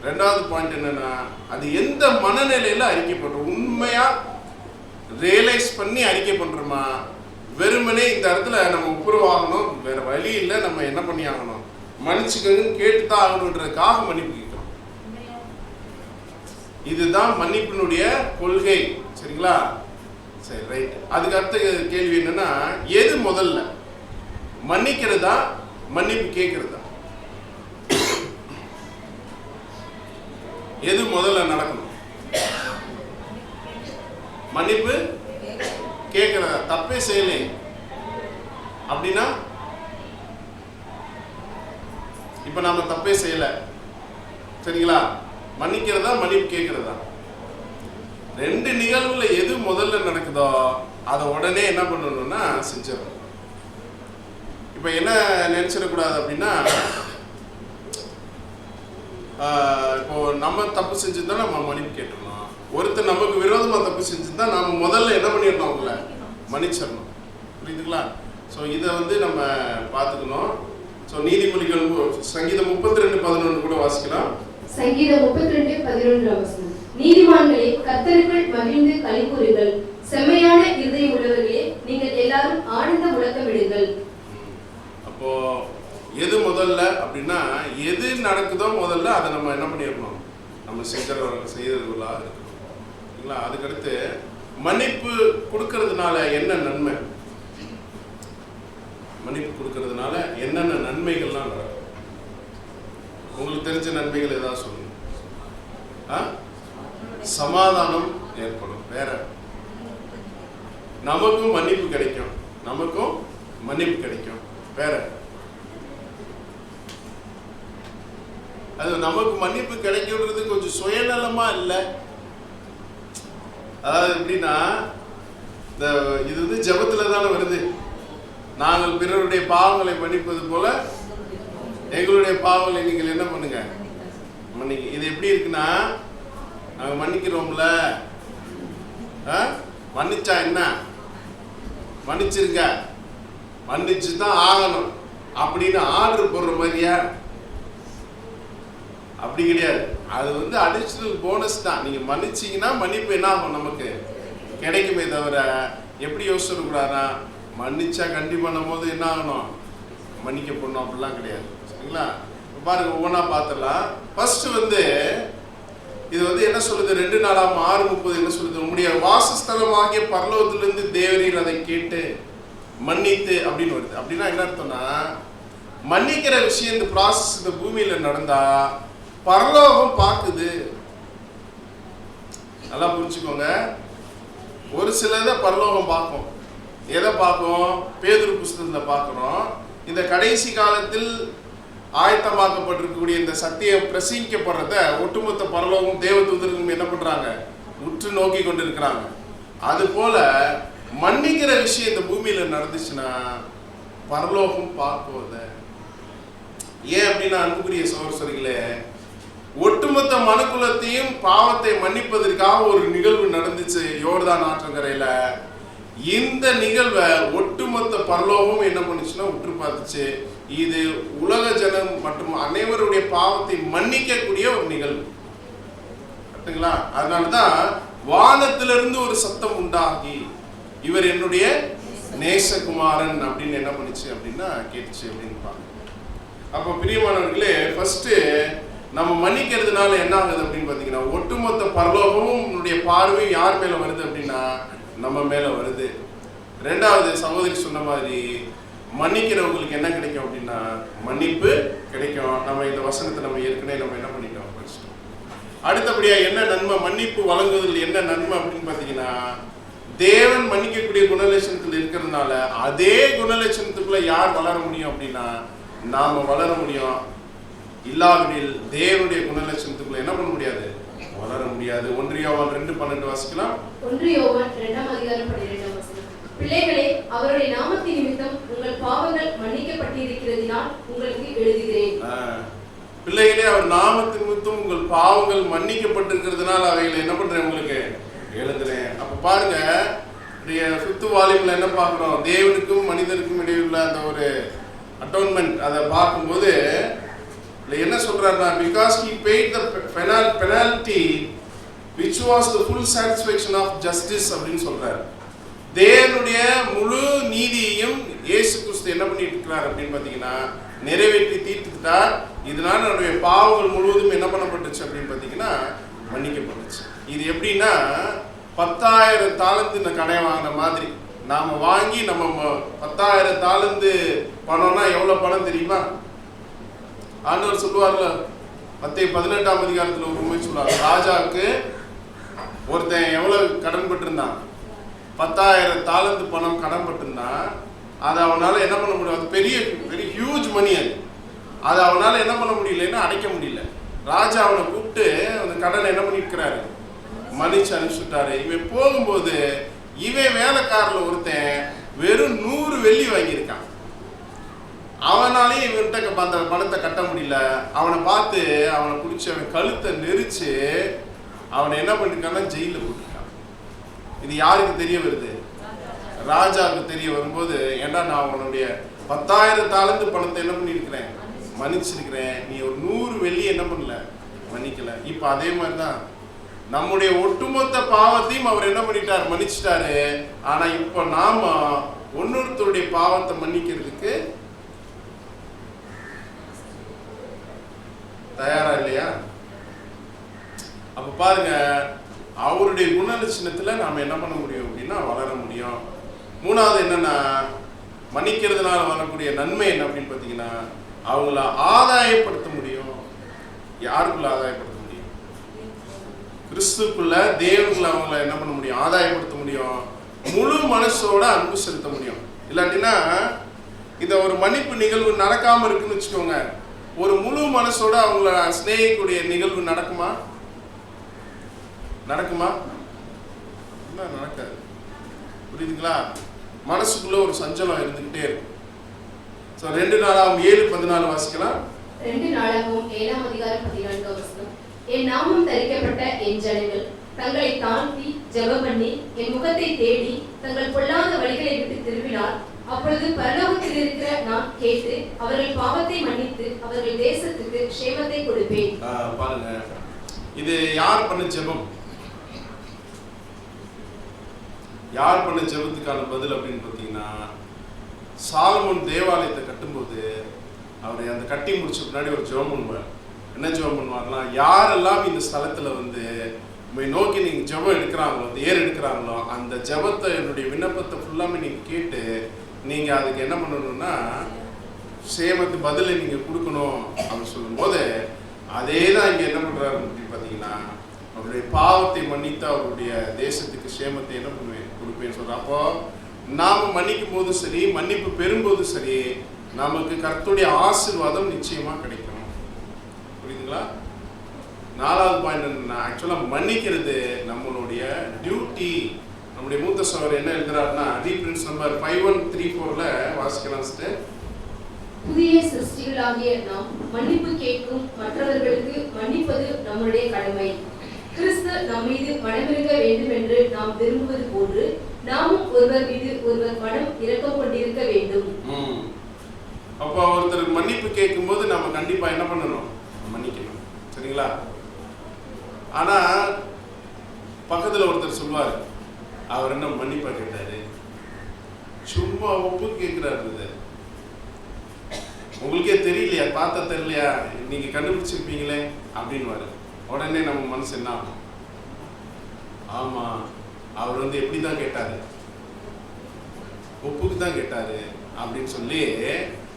ரெண்டாவது பாயிண்ட் என்னன்னா, அது எந்த மனநிலையில அறிக்கை பண்றோம்? உண்மையா ரியலைஸ் பண்ணி அறிக்கை பண்றோமா? வெறுமனே இந்த இடத்துல நம்ம ஒப்புரவாகணும், வேற வழி இல்லை, நம்ம என்ன பண்ணி ஆகணும், மன்னிச்சுக்கணும்னு கேட்டுதான் ஆகணுன்றதுக்காக மன்னிப்பு கேட்கிறோம். இதுதான் மன்னிப்பினுடைய கொள்கை. சரிங்களா? சரி, ரைட். அதுக்கு அடுத்த கேள்வி என்னன்னா, எது முதல்ல, மன்னிக்கிறதா மன்னிப்பு கேட்கிறதா? எது முதல்ல நடக்கணும்? மன்னிப்பு கேட்கிறதா? தப்பே செய்யலை அப்படின்னா, இப்ப நாம தப்பே செய்யல, சரிங்களா? மன்னிக்கிறதா மன்னிப்பு கேட்கிறதா? ரெண்டு நிகழ்வுல எது முதல்ல நடக்குதோ அதை உடனே என்ன பண்ணணும்னா செஞ்சிடணும். இப்ப என்ன நினைச்சிடக்கூடாது அப்படின்னா, இப்போ நம்ம தப்பு செஞ்சிருந்தா நம்ம மன்னிப்பு கேட்டுடணும். ஒருத்தர் நமக்கு விரோதமா தப்பு செஞ்சிருந்தா நாம முதல்ல என்ன பண்ணிடணும்? அவங்கள மன்னிச்சிடணும். புரியுதுங்களா? ஸோ இதை நம்ம பார்த்துக்கணும். ஸோ நீதிமொழிகள் சங்கீதம் 32:11 கூட வாசிக்கலாம். சங்கீதம் 32:11 நீதிமான்களே, கர்த்தருக்குள் மகிழ்ந்து களிகூருங்கள், செம்மையான இருதயம் உள்ளவர்களே, நீங்கள் எல்லாரும் ஆனந்த முழக்கமிடுங்கள். அப்போ எது முதல்ல அப்படின்னா, எது நடக்குதோ முதல்ல அதை நம்ம என்ன பண்ணிடணும்? நம்ம செய்யறவர்களாக இருக்கணும். சரிங்களா? அதுக்கடுத்து மன்னிப்பு கொடுக்கறதுனால என்ன நன்மை? மன்னிப்பு கொடுக்கறதுனால என்னென்ன நன்மைகள்லாம் நடக்கும்? உங்களுக்கு தெரிஞ்ச நன்மைகள் ஏதாவது சொல்லுங்க. சமாதானம் ஏற்படும். வேற நமக்கும் மன்னிப்பு கிடைக்கும். நமக்கும் மன்னிப்பு கிடைக்கும். வேற அது நமக்கு மன்னிப்பு கிடைக்கும்ன்றது கொஞ்சம் சுயநலமா இல்லை. அதாவது எப்படின்னா, இது ஜெபத்துல தானே வருது. நாங்கள் பிறருடைய பாவங்களை மன்னிப்பது போல எங்களுடைய பாவங்களை நீங்கள் என்ன பண்ணுங்க, மன்னிக்க. இது எப்படி இருக்குன்னா, நாங்கள் மன்னிக்கிறோம்ல, மன்னிச்சா என்ன, மன்னிச்சிருங்க, மன்னிச்சு தான் ஆகணும் அப்படின்னு ஆர்டர் போடுற மாதிரியா? அப்படி கிடையாது. அது அடிஷனல் போனஸ் தான். நீங்க மன்னிச்சீங்கன்னா மன்னிப்பு என்ன ஆகும், நமக்கு கிடைக்குமே தவிர எப்படி யோசிச்சிடக்கூடாதா, மன்னிச்சா கண்டிப்பா நம்ம போது என்ன ஆகணும், மன்னிக்கப்படணும் அப்படிலாம் கிடையாது. சரிங்களா? பாருங்க, ஒவ்வொன்றா பார்த்துடலாம். ஃபர்ஸ்ட் இது என்ன சொல்லுது? 2 நாளாகமம் 6:30 என்ன சொல்லுது? உங்களுடைய வாசஸ்தலமாகிய பரலோகத்திலிருந்து தேவரீர் அதை கேட்டு மன்னித்து அப்படின்னு வருது. அப்படின்னா என்ன அர்த்தம்னா, மன்னிக்கிற விஷயம் இந்த ப்ராசஸ் இந்த பூமியில நடந்தா பரலோகம் பார்க்குது. நல்லா புரிஞ்சுக்கோங்க. ஒரு சிலதை பரலோகம் பார்க்கும். எதை பார்க்கும்? பேதுரு புஸ்தகத்தில் பார்க்கிறோம். இந்த கடைசி காலத்தில் ஆயத்தமாக்கப்பட்டிருக்கக்கூடிய இந்த சத்தியம் பிரசங்கிக்கப்படுறத ஒட்டுமொத்த பரலோகம் தேவதூதர்களும் என்ன பண்றாங்க? உற்று நோக்கி கொண்டிருக்கிறாங்க. அது போல மன்னிக்கிற விஷயம் இந்த பூமியில நடந்துச்சுன்னா பரலோகம் பார்க்குவத. ஏன் அப்படின்னா, அன்புக்குரிய சகோதரர்களே, ஒட்டுமொத்த மனுக்குலத்தையும் பாவத்தை மன்னிப்பதற்காக ஒரு நிகழ்வு நடந்துச்சு யோர்தான் ஆற்றங்கரையில. இந்த நிகழ்வை ஒட்டுமொத்த பரலோகம் என்ன பண்ணுச்சுன்னா உற்று பார்த்துச்சு. இது உலக ஜனம் மற்றும் அனைவருடைய பாவத்தை மன்னிக்கக்கூடிய ஒரு நிகழ்வு. கரெக்டுங்களா? அதனாலதான் வானத்திலிருந்து ஒரு சத்தம் உண்டாகி, இவர் என்னுடைய நேசகுமாரன் அப்படின்னு என்ன பண்ணுச்சு அப்படின்னா கேட்டுச்சு அப்படின்னு பாருங்க. அப்போ பிரியமானவர்களே, ஃபர்ஸ்ட் நம்ம மன்னிக்கிறதுனால என்ன ஆகுது அப்படின்னு பார்த்தீங்கன்னா, ஒட்டுமொத்த பரலோகமும் உன்னுடைய பார்வையும் யார் மேல வருது அப்படின்னா நம்ம மேல வருது. ரெண்டாவது, சகோதரி சொன்ன மாதிரி மன்னிக்கிறவங்களுக்கு என்ன கிடைக்கும் அப்படின்னா மன்னிப்பு கிடைக்கும். நம்ம இந்த வசனத்தை ஏற்கனவே என்ன பண்ணிட்டோம், படிச்சிட்டோம். அடுத்தபடியா என்ன நன்மை, மன்னிப்பு வழங்குவதில் என்ன நன்மை அப்படின்னு பார்த்தீங்கன்னா, தேவன் மன்னிக்கக்கூடிய குணலட்சணத்தில் இருக்கிறதுனால அதே குணலட்சணத்துக்குள்ள யார் வளர முடியும் அப்படின்னா நாம வளர முடியும். இல்லாவிடில் தேவனுடைய குணலட்சணத்துக்குள்ள என்ன பண்ண முடியாது, வளர முடியாது. 1 யோவான் 2:12 வாசிக்கலாம். 1 யோவான் 2:12 பிள்ளைகளே, அவருடைய நாமத்தின் நிமித்தம் உங்கள் பாவங்கள் மன்னிக்கப்பட்டிருக்கிறதினால் உங்களுக்கு எழுதுகிறேன். பிள்ளைகளே, அவர் நாமத்தின் நிமித்தம் உங்கள் பாவங்கள் மன்னிக்கப்பட்டிருக்கிறதுனால் அவைகளை என்ன பண்றேன் உங்களுக்கு எழுதுறேன். அப்ப பாருங்க, 5th வால்யூம்ல என்ன பார்க்கிறோம்? தேவனுக்கும் மனிதனுக்கும் இடையே உள்ள அந்த ஒரு அட்டோன்மெண்ட். அதை பார்க்கும்போது என்ன சொல்றாருன்னா, because he paid the penalty which was the full satisfaction of justice அப்படின்னு சொல்றாரு. தேவனுடைய முழு நீதியையும் இயேசு கிறிஸ்து என்ன பண்ணிட்டு இருக்கிறார் அப்படின்னு பார்த்தீங்கன்னா நிறைவேற்றி தீர்த்துட்டார். இதனால நம்முடைய பாவங்கள் முழுவதும் என்ன பண்ணப்பட்டுச்சு அப்படின்னு பார்த்தீங்கன்னா மன்னிக்கப்பட்டுச்சு. இது எப்படின்னா 10,000 தாலந்து கடை வாங்கின மாதிரி நாம வாங்கி நம்ம 10,000 தாலந்து பணம்னா எவ்வளவு பணம் தெரியுமா? ஆண்டவர் சொல்லுவார்ல, மத்தேயு 18ஆம் அதிகாரத்தில் ஒரு உண்மை சொல்லுவார். ராஜாவுக்கு ஒருத்தன் எவ்வளவு கடன் பட்டிருந்தான்? 10,000 தாலந்து பணம் கடன் பட்டிருந்தான். அதை அவனால என்ன பண்ண முடியும்? அது பெரிய பெரிய ஹியூஜ் மணி. அது அவனால என்ன பண்ண முடியலன்னா அடைக்க முடியல. ராஜா அவனை கூப்பிட்டு அந்த கடனை என்ன பண்ணிருக்கிறாரு? மன்னிச்சு அனுப்பிச்சுட்டாரு. இவன் போகும்போது இவன் வேலைக்காரில் ஒருத்தன் வெறும் 100 வெள்ளி வாங்கியிருக்கான். அவனாலேயும் இவன்கிட்ட அந்த பணத்தை கட்ட முடியல. அவனை பார்த்து அவனை பிடிச்சி அவன் கழுத்தை நெரிச்சு அவனை என்ன பண்ணிருக்கான்னா ஜெயிலில் போட்டிருக்கான். இது யாருக்கு தெரிய வருது? ராஜாவுக்கு தெரிய வரும்போது, ஏன்னா நான் அவனுடைய 10,000 தாலந்து பணத்தை என்ன பண்ணிருக்கிறேன்? மன்னிச்சிருக்கிறேன். நீ ஒரு 100 வெள்ளி என்ன பண்ணல? மன்னிக்கல. இப்ப அதே மாதிரிதான் நம்முடைய ஒட்டுமொத்த பாவத்தையும் அவர் என்ன பண்ணிட்டார்? மன்னிச்சிட்டாரு. ஆனா இப்ப நாம ஒன்னொருத்தருடைய பாவத்தை மன்னிக்கிறதுக்கு தயாரா இல்லையா? அப்ப பாருங்க, அவருடைய குணலட்சணத்துல நாம என்ன பண்ண முடியும் அப்படின்னா வளர முடியும். 3வது என்னன்னா, மன்னிக்கிறதுனால வரக்கூடிய நன்மை என்ன அப்படின்னு பார்த்தீங்கன்னா அவங்கள ஆதாயப்படுத்த முடியும். யாருக்குள்ள ஆதாயப்படுத்த முடியும்? கிறிஸ்துக்குள்ள தேவனுக்குள்ள அவங்கள என்ன பண்ண முடியும்? ஆதாயப்படுத்த முடியும். முழு மனசோட அன்பு செலுத்த முடியும். இல்லாட்டினா இதை ஒரு மன்னிப்பு நிகழ்வு நடக்காம இருக்குன்னு வச்சுக்கோங்க, ஒரு முழு மனசோட அவங்கள சிநேகிக்கூடிய நிகழ்வு நடக்குமா? நடக்குமா? நடக்காது. புரியுதுங்களா? மனசுக்குள்ள ஒரு சஞ்சலம் இருந்துகிட்டே இருக்கும். 2 நாளாகவும் 7:14 வாசிக்கலாம். 2 நாளாகவும் 7ஆம் அதிகாரம் 14 வசனம். என் நாமம் தரிக்கப்பட்ட என் ஜனங்கள் தங்களை தாழ்த்தி ஜெபம் பண்ணி என் முகத்தை தேடி தங்கள் பொல்லாத வழிகளை விட்டு திரும்பினால் அப்பொழுது பரலோகத்தில் இருக்கிற நான் கேட்டு அவர்கள் பாவத்தை மன்னித்து அவர்கள் தேசத்துக்கு க்ஷேமத்தை கொடுப்பேன். பாருங்க, இது யார் பண்ண ஜெபம்? யார் பண்ண ஜெபத்துக்கான பதில் அப்படின்னு பார்த்தீங்கன்னா, சாலமோன் தேவாலயத்தை கட்டும்போது அவரை அந்த கட்டி முடிச்ச பின்னாடி ஒரு ஜெபம் பண்ணுவார். என்ன ஜெபம் பண்ணுவார்லாம், யாரெல்லாம் இந்த ஸ்தலத்தில் வந்து நோக்கி நீங்கள் ஜெபம் எடுக்கிறாங்களோ, ஏர் எடுக்கிறாங்களோ, அந்த ஜெபத்தை என்னுடைய விண்ணப்பத்தை ஃபுல்லாமே நீங்கள் கேட்டு நீங்கள் அதுக்கு என்ன பண்ணணும்னா சேமத்து பதிலை நீங்கள் கொடுக்கணும் அப்படின்னு சொல்லும்போது, அதே தான் இங்கே என்ன பண்ணுறாரு அப்படின்னு பார்த்தீங்கன்னா, அவருடைய பாவத்தை மன்னித்து அவருடைய தேசத்துக்கு சேமத்தை என்ன பண்ணுவேன் கொடுப்பேன்னு சொல்கிறேன். அப்போ நாம் மன்னிக்கும் போது சரி, மன்னிப்பு பெறும்போது சரி, நமக்கு கர்த்தருடைய ஆசீர்வாதம் நிச்சயமாக கிடைக்கும். புரியுதுங்களா? 4வது பாயிண்ட் என்னன்னா, ஆக்சுவலாக மன்னிக்கிறது நம்மளுடைய டியூட்டி. நம்முடைய மூத்த சகோதரர் என்ன எழுதுறாருன்னா, ரீஃபரன்ஸ் நம்பர் 5134 வாசிக்கலாம். புதிய சிருஷ்டிகளாகிய நாம் மன்னிப்பு கேட்கும் மற்றவர்களுக்கு மன்னிப்பது நம்முடைய கடமை. கிறிஸ்து நம் மீது மனமிருக்க வேண்டும் என்று நாம் விரும்புவது போன்று நாமும் ஒருவர் மீது ஒருவர் மனம் இரக்கம் கொண்டிருக்க வேண்டும். அப்போ ஒருத்தருக்கு மன்னிப்பு கேட்கும் போது நம்ம கண்டிப்பா என்ன பண்ணணும்? மன்னிக்கணும். சரிங்களா? ஆனா பக்கத்துல ஒருத்தர் சொல்லுவாரு, அவர் என்ன மன்னிப்பா கேட்டாரு, சும்மா ஒப்பு கேட்கிறாரு, உங்களுக்கே தெரியலையா, பார்த்தா தெரியலையா, நீங்க கண்டுபிடிச்சிருப்பீங்களே அப்படின்னு. உடனே நம்ம மனசு என்ன ஆகும்? ஆமா, அவர் வந்து எப்படிதான் கேட்டாரு, ஒப்புக்கு தான் கேட்டாரு அப்படின்னு சொல்லி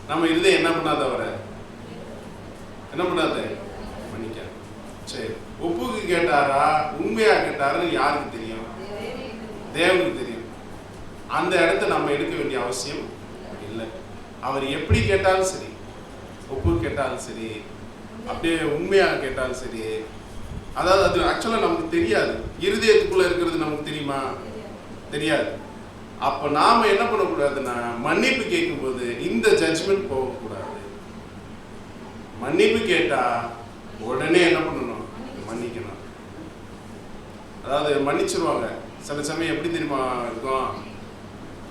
நம்ம இதுல என்ன பண்ணாத, அவரை என்ன பண்ணாத மன்னிக்க. சரி, ஒப்புக்கு கேட்டாரா உண்மையா கேட்டாருன்னு யாருக்கு தெரியும்? தேவனுக்கு தெரியும். அந்த இடத்த நம்ம எடுக்க வேண்டிய அவசியம் இல்லை. அவர் எப்படி கேட்டாலும் சரி, ஒப்பு கேட்டாலும் சரி, அப்படியே உண்மையாக கேட்டாலும் சரி, அதாவது அது ஆக்சுவலாக நமக்கு தெரியாது, இருதயத்துக்குள்ள இருக்கிறது நமக்கு தெரியுமா? தெரியாது. அப்ப நாம என்ன பண்ணக்கூடாதுன்னா, மன்னிப்பு கேட்கும்போது இந்த ஜட்ஜ்மெண்ட் போகக்கூடாது. மன்னிப்பு கேட்டா உடனே என்ன பண்ணணும்? மன்னிக்கணும். அதாவது மன்னிச்சிருவாங்க. சில சமயம் எப்படி தெரியுமா இருக்கும்?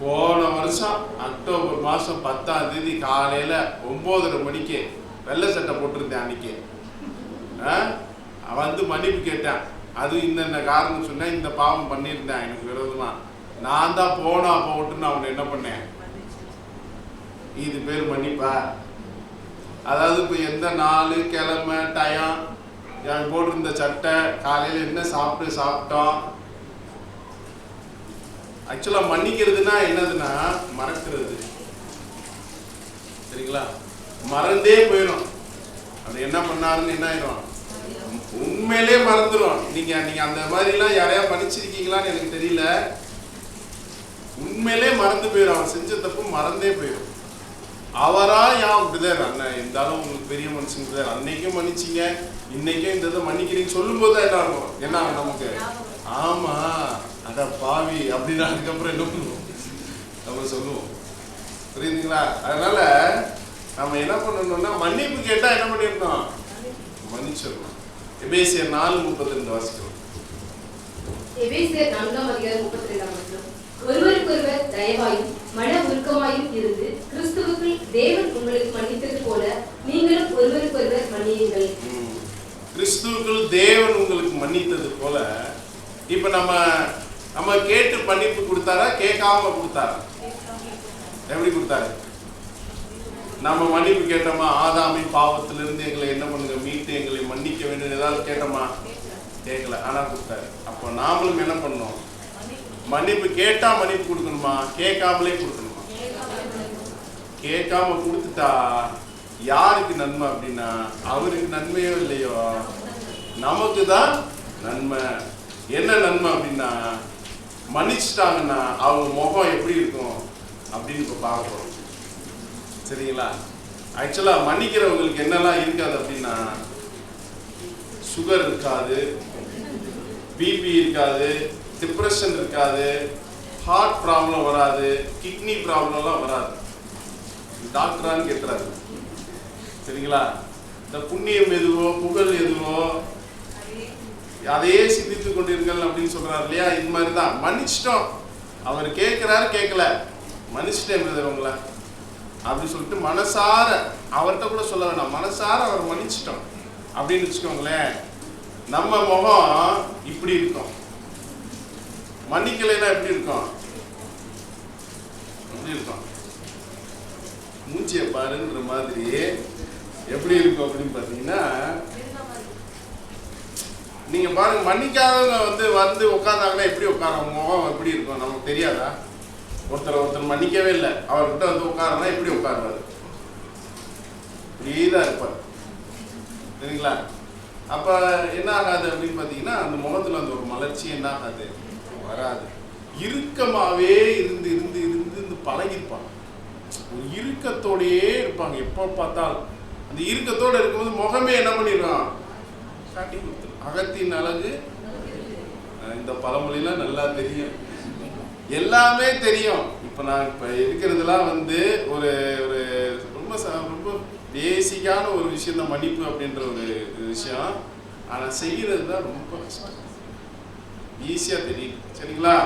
போன வருஷம் அக்டோபர் மாதம் 10ஆம் தேதி காலையில் 9:30 மணிக்கு வெள்ளை சட்டை போட்டிருந்தேன். அன்னைக்கு வந்து மன்னிப்பு கேட்டேன். அது இந்த காரணம் சொன்னேன், இந்த பாவம் பண்ணியிருந்தேன் எனக்கு விரோதமா, நான் தான் போனா போட்டுன்னு அவனை என்ன பண்ணேன். இது பேர் மன்னிப்பா? அதாவது இப்போ எந்த நாள் கிழமை டயம் எனக்கு போட்டிருந்த சட்டை காலையில் என்ன சாப்பிட்டோம். ஆக்சுவலாக மன்னிக்கிறதுனா என்னதுன்னா மறக்கிறது. சரிங்களா? மறந்தே போயிடும். அது என்ன பண்ணாருன்னு என்ன ஆயிடும், உண்மையிலே மறந்துடும். நீங்க அந்த மாதிரிலாம் யாரையா மன்னிச்சிருக்கீங்களான்னு எனக்கு தெரியல. உண்மையிலே மறந்து போயிடும். அவன் செஞ்ச தப்பு மறந்தே போயிடும். அவரா யான் பிரதர் அண்ணன் இருந்தாலும் உங்களுக்கு பெரிய மனுஷன் பிரதர், அன்னைக்கும் மன்னிச்சிங்க இன்னைக்கும் இந்த இதை மன்னிக்கிறீங்க சொல்லும் போது தான் என்ன ஆகும், என்ன ஆகும் நமக்கு? ஆமா அட பாவி அப்படின்னு அதுக்கப்புறம் என்ன பண்ணுவோம், நம்ம சொல்லுவோம். புரியுதுங்களா? அதனால நம்ம என்ன பண்ணணும்னா, மன்னிப்பு கேட்டா என்ன பண்ணிருக்கோம்? மன்னிச்சிடணும். எபேசியர் 4:32 வாசிக்கிறோம். எபேசியர் 4:32 ஒருவருக்கொருவர் தயவாயும் மன உருக்கமாயும் இருந்து கிறிஸ்துவுக்குள் தேவன் உங்களுக்கு மன்னித்தது போல நீங்களும் ஒருவருக்கொருவர் மன்னியுங்கள். கிறிஸ்துவுக்குள் தேவன் உங்களுக்கு மன்னித்தது போல. இப்ப நம்ம கேட்டு மன்னிப்பு கொடுத்தாரா கேட்காம கொடுத்தாரா? எப்படி கொடுத்தாரு? நம்ம மன்னிப்பு கேட்டோமா? ஆதாமின் பாவத்திலிருந்து எங்களை என்ன பண்ணுங்க, மீட்டு எங்களை மன்னிக்க வேண்டும் ஏதாவது கேட்டோமா? கேட்கல, ஆனா கொடுத்தாரு. அப்போ நாமளும் என்ன பண்ணணும்? மன்னிப்பு கேட்டா மன்னிப்பு கொடுக்கணுமா? கேட்காமலே கொடுக்கணுமா? கேட்காம கொடுத்துட்டா யாருக்கு நன்மை அப்படின்னா, அவருக்கு நன்மையோ இல்லையோ நமக்கு தான் நன்மை. என்ன நன்மை அப்படின்னா, மன்னிச்சுட்டாங்கன்னா அவங்க முகம் எப்படி இருக்கும் அப்படின்னு இப்போ பார்க்க போறோம். சரிங்களா? ஆக்சுவலா மன்னிக்கிறவங்களுக்கு என்னெல்லாம் இருக்காது அப்படின்னா, சுகர் இருக்காது, பிபி இருக்காது, டிப்ரெஷன் இருக்காது, ஹார்ட் ப்ராப்ளம் வராது, கிட்னி ப்ராப்ளம்லாம் வராது. டாக்டரான்னு கேட்குறாரு. சரிங்களா? இந்த புண்ணியம் எதுவோ புகழ் எதுவோ அதையே சிந்தித்து கொண்டிருங்கள் அப்படின்னு சொல்றாரு இல்லையா? இது மாதிரி தான் மன்னிச்சிட்டோம். அவர் கேட்கிறாரு, கேட்கல, மன்னிச்சிட்டேன் உங்களை அப்படின்னு சொல்லிட்டு மனசார அவர்கிட்ட கூட சொல்ல வேண்டாம், மனசார அவர் மன்னிச்சிட்டோம் அப்படின்னு வச்சுக்கோங்களேன். நம்ம முகம் இப்படி இருக்கும். மன்னிக்கலைன்னா எப்படி இருக்கும்? எப்படி இருக்கும்? மூச்சியை பாருன்ற மாதிரி எப்படி இருக்கும் அப்படின்னு பார்த்தீங்கன்னா, நீங்க பாருங்க, மன்னிக்காதவங்க வந்து உட்கார்ந்தாங்கன்னா எப்படி உட்கார முகம் எப்படி இருக்கும் நமக்கு தெரியாதா? ஒருத்தர் மன்னிக்கவே இல்லை, அவர்கிட்ட வந்து உட்காரனா எப்படி உட்காருவாரு? இப்படிதான் இருப்பார். சரிங்களா? அப்ப என்ன ஆகாது அப்படின்னு பாத்தீங்கன்னா, அந்த முகத்துல அந்த ஒரு மலர்ச்சி என்ன ஆகாது, வராது. இறுக்கமாவே இருந்து இருந்து இருந்து இருந்து பழகிருப்பாங்க. ஒரு இறுக்கத்தோடையே இருப்பாங்க எப்ப பார்த்தாலும். அந்த இறுக்கத்தோட இருக்கும்போது முகமே என்ன பண்ணிடுவான், காட்டி கொடுத்துரும். அகத்தின் அழகு, இந்த பழமொழிலாம் நல்லா தெரியும், எல்லாமே தெரியும். இப்ப நான் இப்ப இருக்கிறதுலாம் வந்து ஒரு ஒரு ரொம்ப ரொம்ப பேசிக்கான ஒரு விஷயம் தான் மன்னிப்பு அப்படின்ற ஒரு விஷயம். ஆனா செய்யறது தான் ரொம்ப கஷ்டம். ஈஸியா தெரியும். சரிங்களா?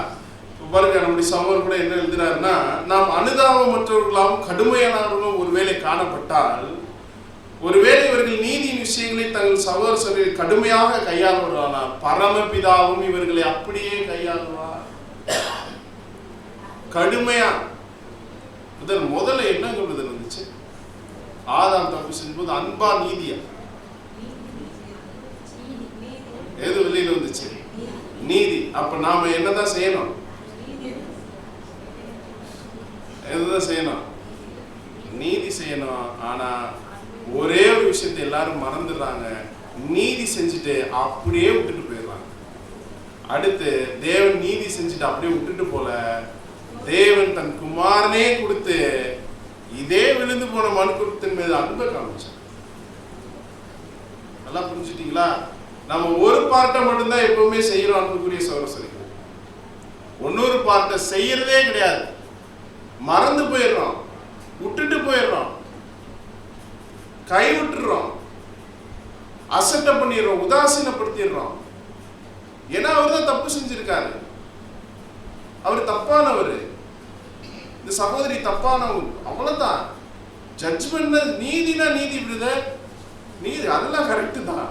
பாருங்க, நம்முடைய சமூகம் கூட என்ன எழுதுறாருன்னா, நாம் அனுதாபமற்றவர்களாகவும் கடுமையானவர்களும் ஒருவேளை காணப்பட்டால், ஒருவேளை இவர்கள் நீதியின் விஷயங்களை தங்கள் சகோதரர்களை கடுமையாக கையாளுவார்கள், பரமபிதாவும் இவர்களை அப்படியே கையாளுவார். கடுமையா முதல்ல என்னங்க இருந்துச்சு? ஆதாம் தப்பு செஞ்சபோது அன்பா நீதியா எது வெளியில வந்துச்சு? நீதி. அப்ப நாம என்னதான் செய்யணும்? எதுதான் செய்யணும்? நீதி செய்யணும். ஆனா ஒரே ஒரு விஷயத்தை எல்லாரும் மறந்துடுறாங்க, நீதி செஞ்சுட்டு அப்படியே விட்டுட்டு போயிடுறாங்க. அடுத்து தேவன் நீதி செஞ்சுட்டு அப்படியே விட்டுட்டு போல, தேவன் தன் குமாரனே கொடுத்து இதே விழுந்து போன மனுக்குலத்தின் மீது அன்பை காமிச்சார். நல்லா புரிஞ்சுட்டீங்களா? நம்ம ஒரு பார்ட்டை மட்டும்தான் எப்பவுமே செய்யறோம். அன்புக்குரிய சகோதரர்களே, இன்னொரு பார்ட்டை செய்யறதே கிடையாது. மறந்து போயிடுறோம், விட்டுட்டு போயிடுறோம், கை விட்டுறோம், அசட்டை பண்ணிடுறோம், உதாசீனப்படுத்திடுறோம். ஏன்னா அவர் தான் தப்பு செஞ்சிருக்காரு, அவர் தப்பானவர், இந்த சகோதரி தப்பானவங்க, அவ்வளவுதான். ஜட்ஜ்மெண்ட் நீதினா நீதி பிரதர், நீதி அதெல்லாம் கரெக்டு தான்.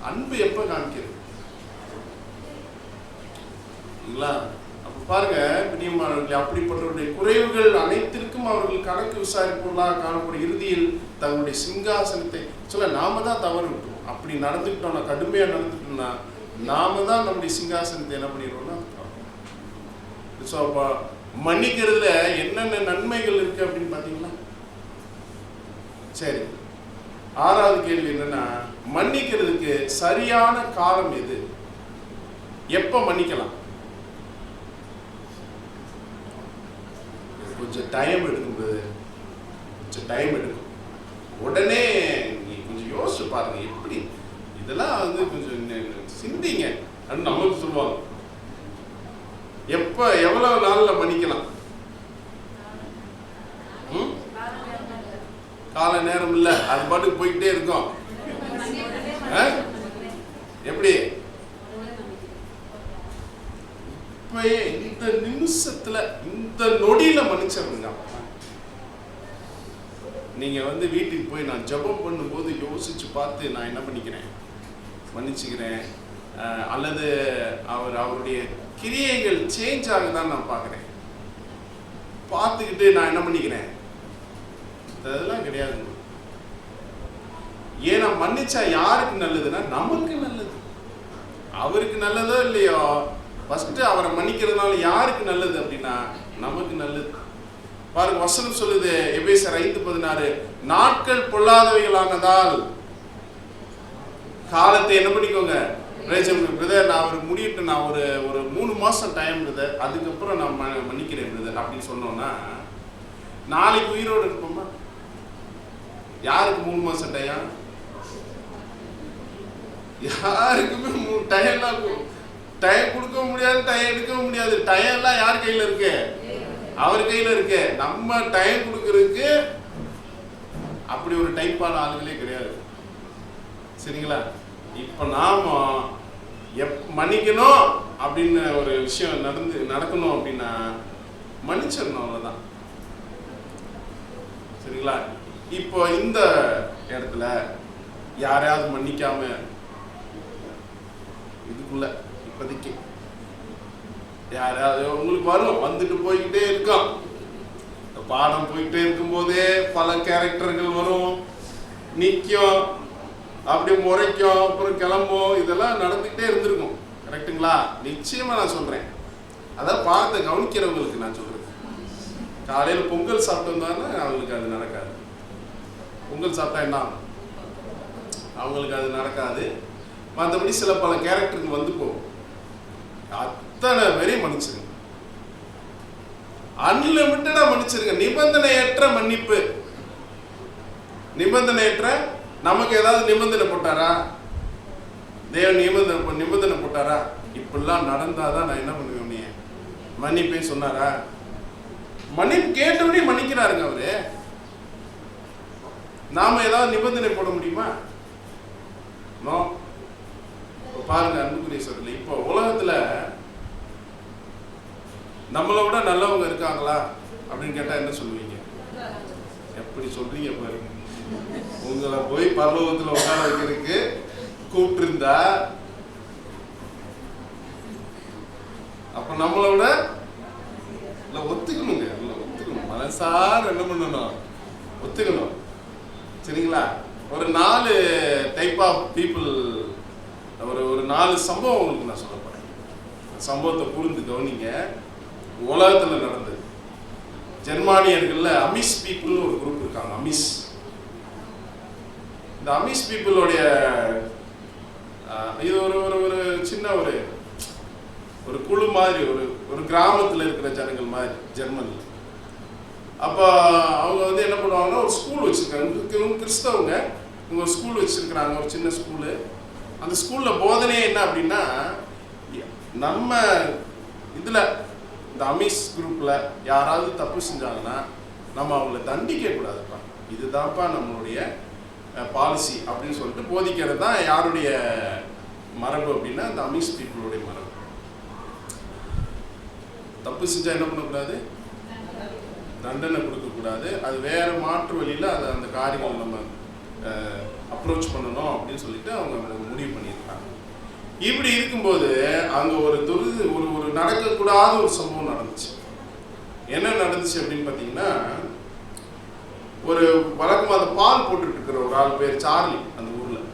அன்பு எப்ப காமிக்கிறது இல்லைங்களா? அப்ப பாருங்க, பிரியமானவர்களே, அப்படிப்பட்டவருடைய குறைவுகள் அனைத்திற்கும் அவர்கள் கணக்கு விசாரிப்புள்ளாக காணப்படும். இறுதியில் தங்களுடைய சிங்காசனத்தை சொல்ல நாம தான் தவறு விட்டுருவோம். அப்படி நடந்துக்கிட்டோம்னா, கடுமையா நடந்துக்கிட்டோம்னா, நாம தான் நம்முடைய சிங்காசனத்தை என்ன பண்ணிடுவோம்னா. மன்னிக்கிறதுல என்னென்ன நன்மைகள் இருக்கு அப்படின்னு பாத்தீங்களா? சரி, 6வது கேள்வி என்னன்னா, மன்னிக்கிறதுக்கு சரியான காலம் எது? எப்ப மன்னிக்கலாம்? கொஞ்சம் டைம் எடுக்கும், கொஞ்சம் டைம் எடுக்கும். உடனே கொஞ்சம் யோசிச்சு பாருங்க, எப்படி இதெல்லாம் கொஞ்சம் சிந்திங்க அப்படின்னு நமக்கு சொல்லுவாங்க. எப்ப எவ்வளவு நாள்ல மன்னிக்கலாம்? கால நேரம் இல்ல, அது பாட்டுக்கு போய்கிட்டே இருக்கும். எப்படி இப்பயே இந்த நிமிஷத்துல இந்த நொடியில மன்னிச்சிருங்க. நீங்க வீட்டுக்கு போய் நான் ஜெபம் பண்ணும்போது யோசிச்சு பார்த்து நான் என்ன பண்ணிக்கிறேன், மன்னிச்சுக்கிறேன், அல்லது அவருடைய கிரியைகள் சேஞ்ச் ஆகுதான் நான் பார்க்கிறேன். பார்த்துக்கிட்டு நான் என்ன பண்ணிக்கிறேன், அதெல்லாம் கிடையாது. ஏன்னா மன்னிச்சா யாருக்கு நல்லதுன்னா நமக்கு நல்லது. அவருக்கு நல்லதோ இல்லையோ, ஃபர்ஸ்ட் அவரை மன்னிக்கிறதுனால யாருக்கு நல்லது அப்படின்னா நமக்கு நல்லது. பாருங்க, வசனம் சொல்லுது, எபேசியர் 5:16, நாட்கள் பொல்லாதவைகளானதால் காலத்தை என்ன பண்ணிக்கோங்க பிரதர், நான் ஒரு முடியிட்டு நான் ஒரு 3 மாசம் டைம் பிரதர், அதுக்கப்புறம் நான் மன்னிக்கிறேன் பிரதர் அப்படின்னு சொன்னோம்னா நாளைக்கு உயிரோடு இருப்போமா? யாருக்கு 3 மாசம் டைம்? யாருக்குமே டைம் கொடுக்க முடியாது, டைம் எடுக்க முடியாது. டைம் எல்லாம் யார் கையில இருக்கு? அவர் கையில இருக்கு. நம்ம டைம் கொடுக்கறதுக்கு அப்படி ஒரு டைப்பான ஆளுகளே கிடையாது. சரிங்களா? இப்ப நாம மன்னிக்கணும் அப்படின்னு ஒரு விஷயம் நடக்கணும் அப்படின்னா மன்னிச்சிடணும், அவ்வளவுதான். சரிங்களா? இப்போ இந்த இடத்துல யாரையாவது மன்னிக்காம இதுக்குள்ள இப்போதைக்கு யாராவது உங்களுக்கு வரும், வந்துட்டு போய்கிட்டே இருக்கும். பாடம் போய்கிட்டே இருக்கும் போதே பல கேரக்டர்கள் வரும், நிற்கும், அப்படி முறைக்கும், அப்புறம் கிளம்பும். இதெல்லாம் நடந்துகிட்டே இருந்திருக்கும். கரெக்டுங்களா? நிச்சயமா நான் சொல்றேன். அதான் பாடத்தை கவனிக்கிறவங்களுக்கு நான் சொல்றேன். காலையில் பொங்கல் சாப்பிட்டு வந்தாங்கன்னா அவங்களுக்கு அது நடக்காது. பொங்கல் சாப்பிட்டா என்ன ஆகும்? அவங்களுக்கு அது நடக்காது. மற்றபடி சில பல கேரக்டருக்கு வந்து போகும். அத்தனை பேரையும் மன்னிச்சிருங்க, அன்லிமிட்டடா மன்னிச்சிருங்க. நிபந்தனையற்ற மன்னிப்பு. நிபந்தனையற்ற, நமக்கு ஏதாவது நிபந்தனை போட்டாரா? தேவன் நிபந்தனை போட்டாரா? இப்படிலாம் நடந்தாதான் நான் என்ன பண்ணுவேன், நீ மன்னிப்பே சொன்னாரா? மன்னிப்பு கேட்டபடி மன்னிக்கிறாருங்க அவரு. நாம ஏதாவது நிபந்தனை போட முடியுமா? நோ. பாருங்க அன்புக்குரிய சகோதரர்களே, இப்போ உலகத்துல நம்மளை விட நல்லவங்க இருக்காங்களா அப்படின்னு கேட்டா என்ன சொல்லுவீங்க? எப்படி சொல்றீங்க பாருங்க. உங்களை போய் பரலோகத்துல உட்கார வைக்கிறதுக்கு கூப்பிட்டு இருந்தா அப்ப நம்மளை விட ஒத்துக்கணுங்க, ஒத்துக்கணும். மனசார என்ன பண்ணணும்? ஒத்துக்கணும். சரிங்களா? ஒரு 4 டைப் ஆஃப் பீப்புள், ஒரு 4 சம்பவம் உங்களுக்கு நான் சொல்ல போறேன். சம்பவத்தை புரிந்து கவனிங்க. உலகத்துல நடந்தது. ஜெர்மானியர்கள்ல அமிஸ் பீப்புள்னு ஒரு குரூப் இருக்காங்க. அமிஸ். இந்த அமிஸ் பீப்புளோடைய இது ஒரு சின்ன ஒரு குழு மாதிரி, ஒரு கிராமத்தில் இருக்கிற ஜனங்கள் மாதிரி ஜெர்மனில். அப்போ அவங்க என்ன பண்ணுவாங்கன்னா, ஒரு ஸ்கூல் வச்சுருக்காங்க. கிறிஸ்தவங்க இவங்க ஒரு ஸ்கூல் வச்சுருக்கிறாங்க, ஒரு சின்ன ஸ்கூலு. அந்த ஸ்கூல்ல போதனையே என்ன அப்படின்னா, நம்ம இதுல இந்த அமீஸ் குரூப்ல யாராவது தப்பு செஞ்சாங்கன்னா நம்ம அவங்கள தண்டிக்க கூடாதுப்பா, இதுதான்ப்பா நம்மளுடைய பாலிசி அப்படின்னு சொல்லிட்டு போதிக்கிறது தான் யாருடைய மரபு அப்படின்னா அந்த அமீஸ் பீப்புளுடைய மரபு. தப்பு செஞ்சா என்ன பண்ணக்கூடாது, தண்டனை கொடுக்கக்கூடாது, அது வேற மாற்று வழியில் அதை அந்த காரியங்கள் நம்ம அப்ரோச் பண்ணணும் அப்படின்னு சொல்லிட்டு அவங்க முடிவு பண்ணியிருக்காங்க. இப்படி இருக்கும்போது அங்கே ஒரு ஒரு நடக்கக்கூடாத ஒரு சம்பவம் நடந்துச்சு. என்ன நடந்துச்சு அப்படின்னு பார்த்தீங்கன்னா, ஒரு வழக்கமாக அந்த பால் போட்டுட்டு இருக்கிற ஒரு ஆள் பேர் சார்லி அந்த ஊரில்.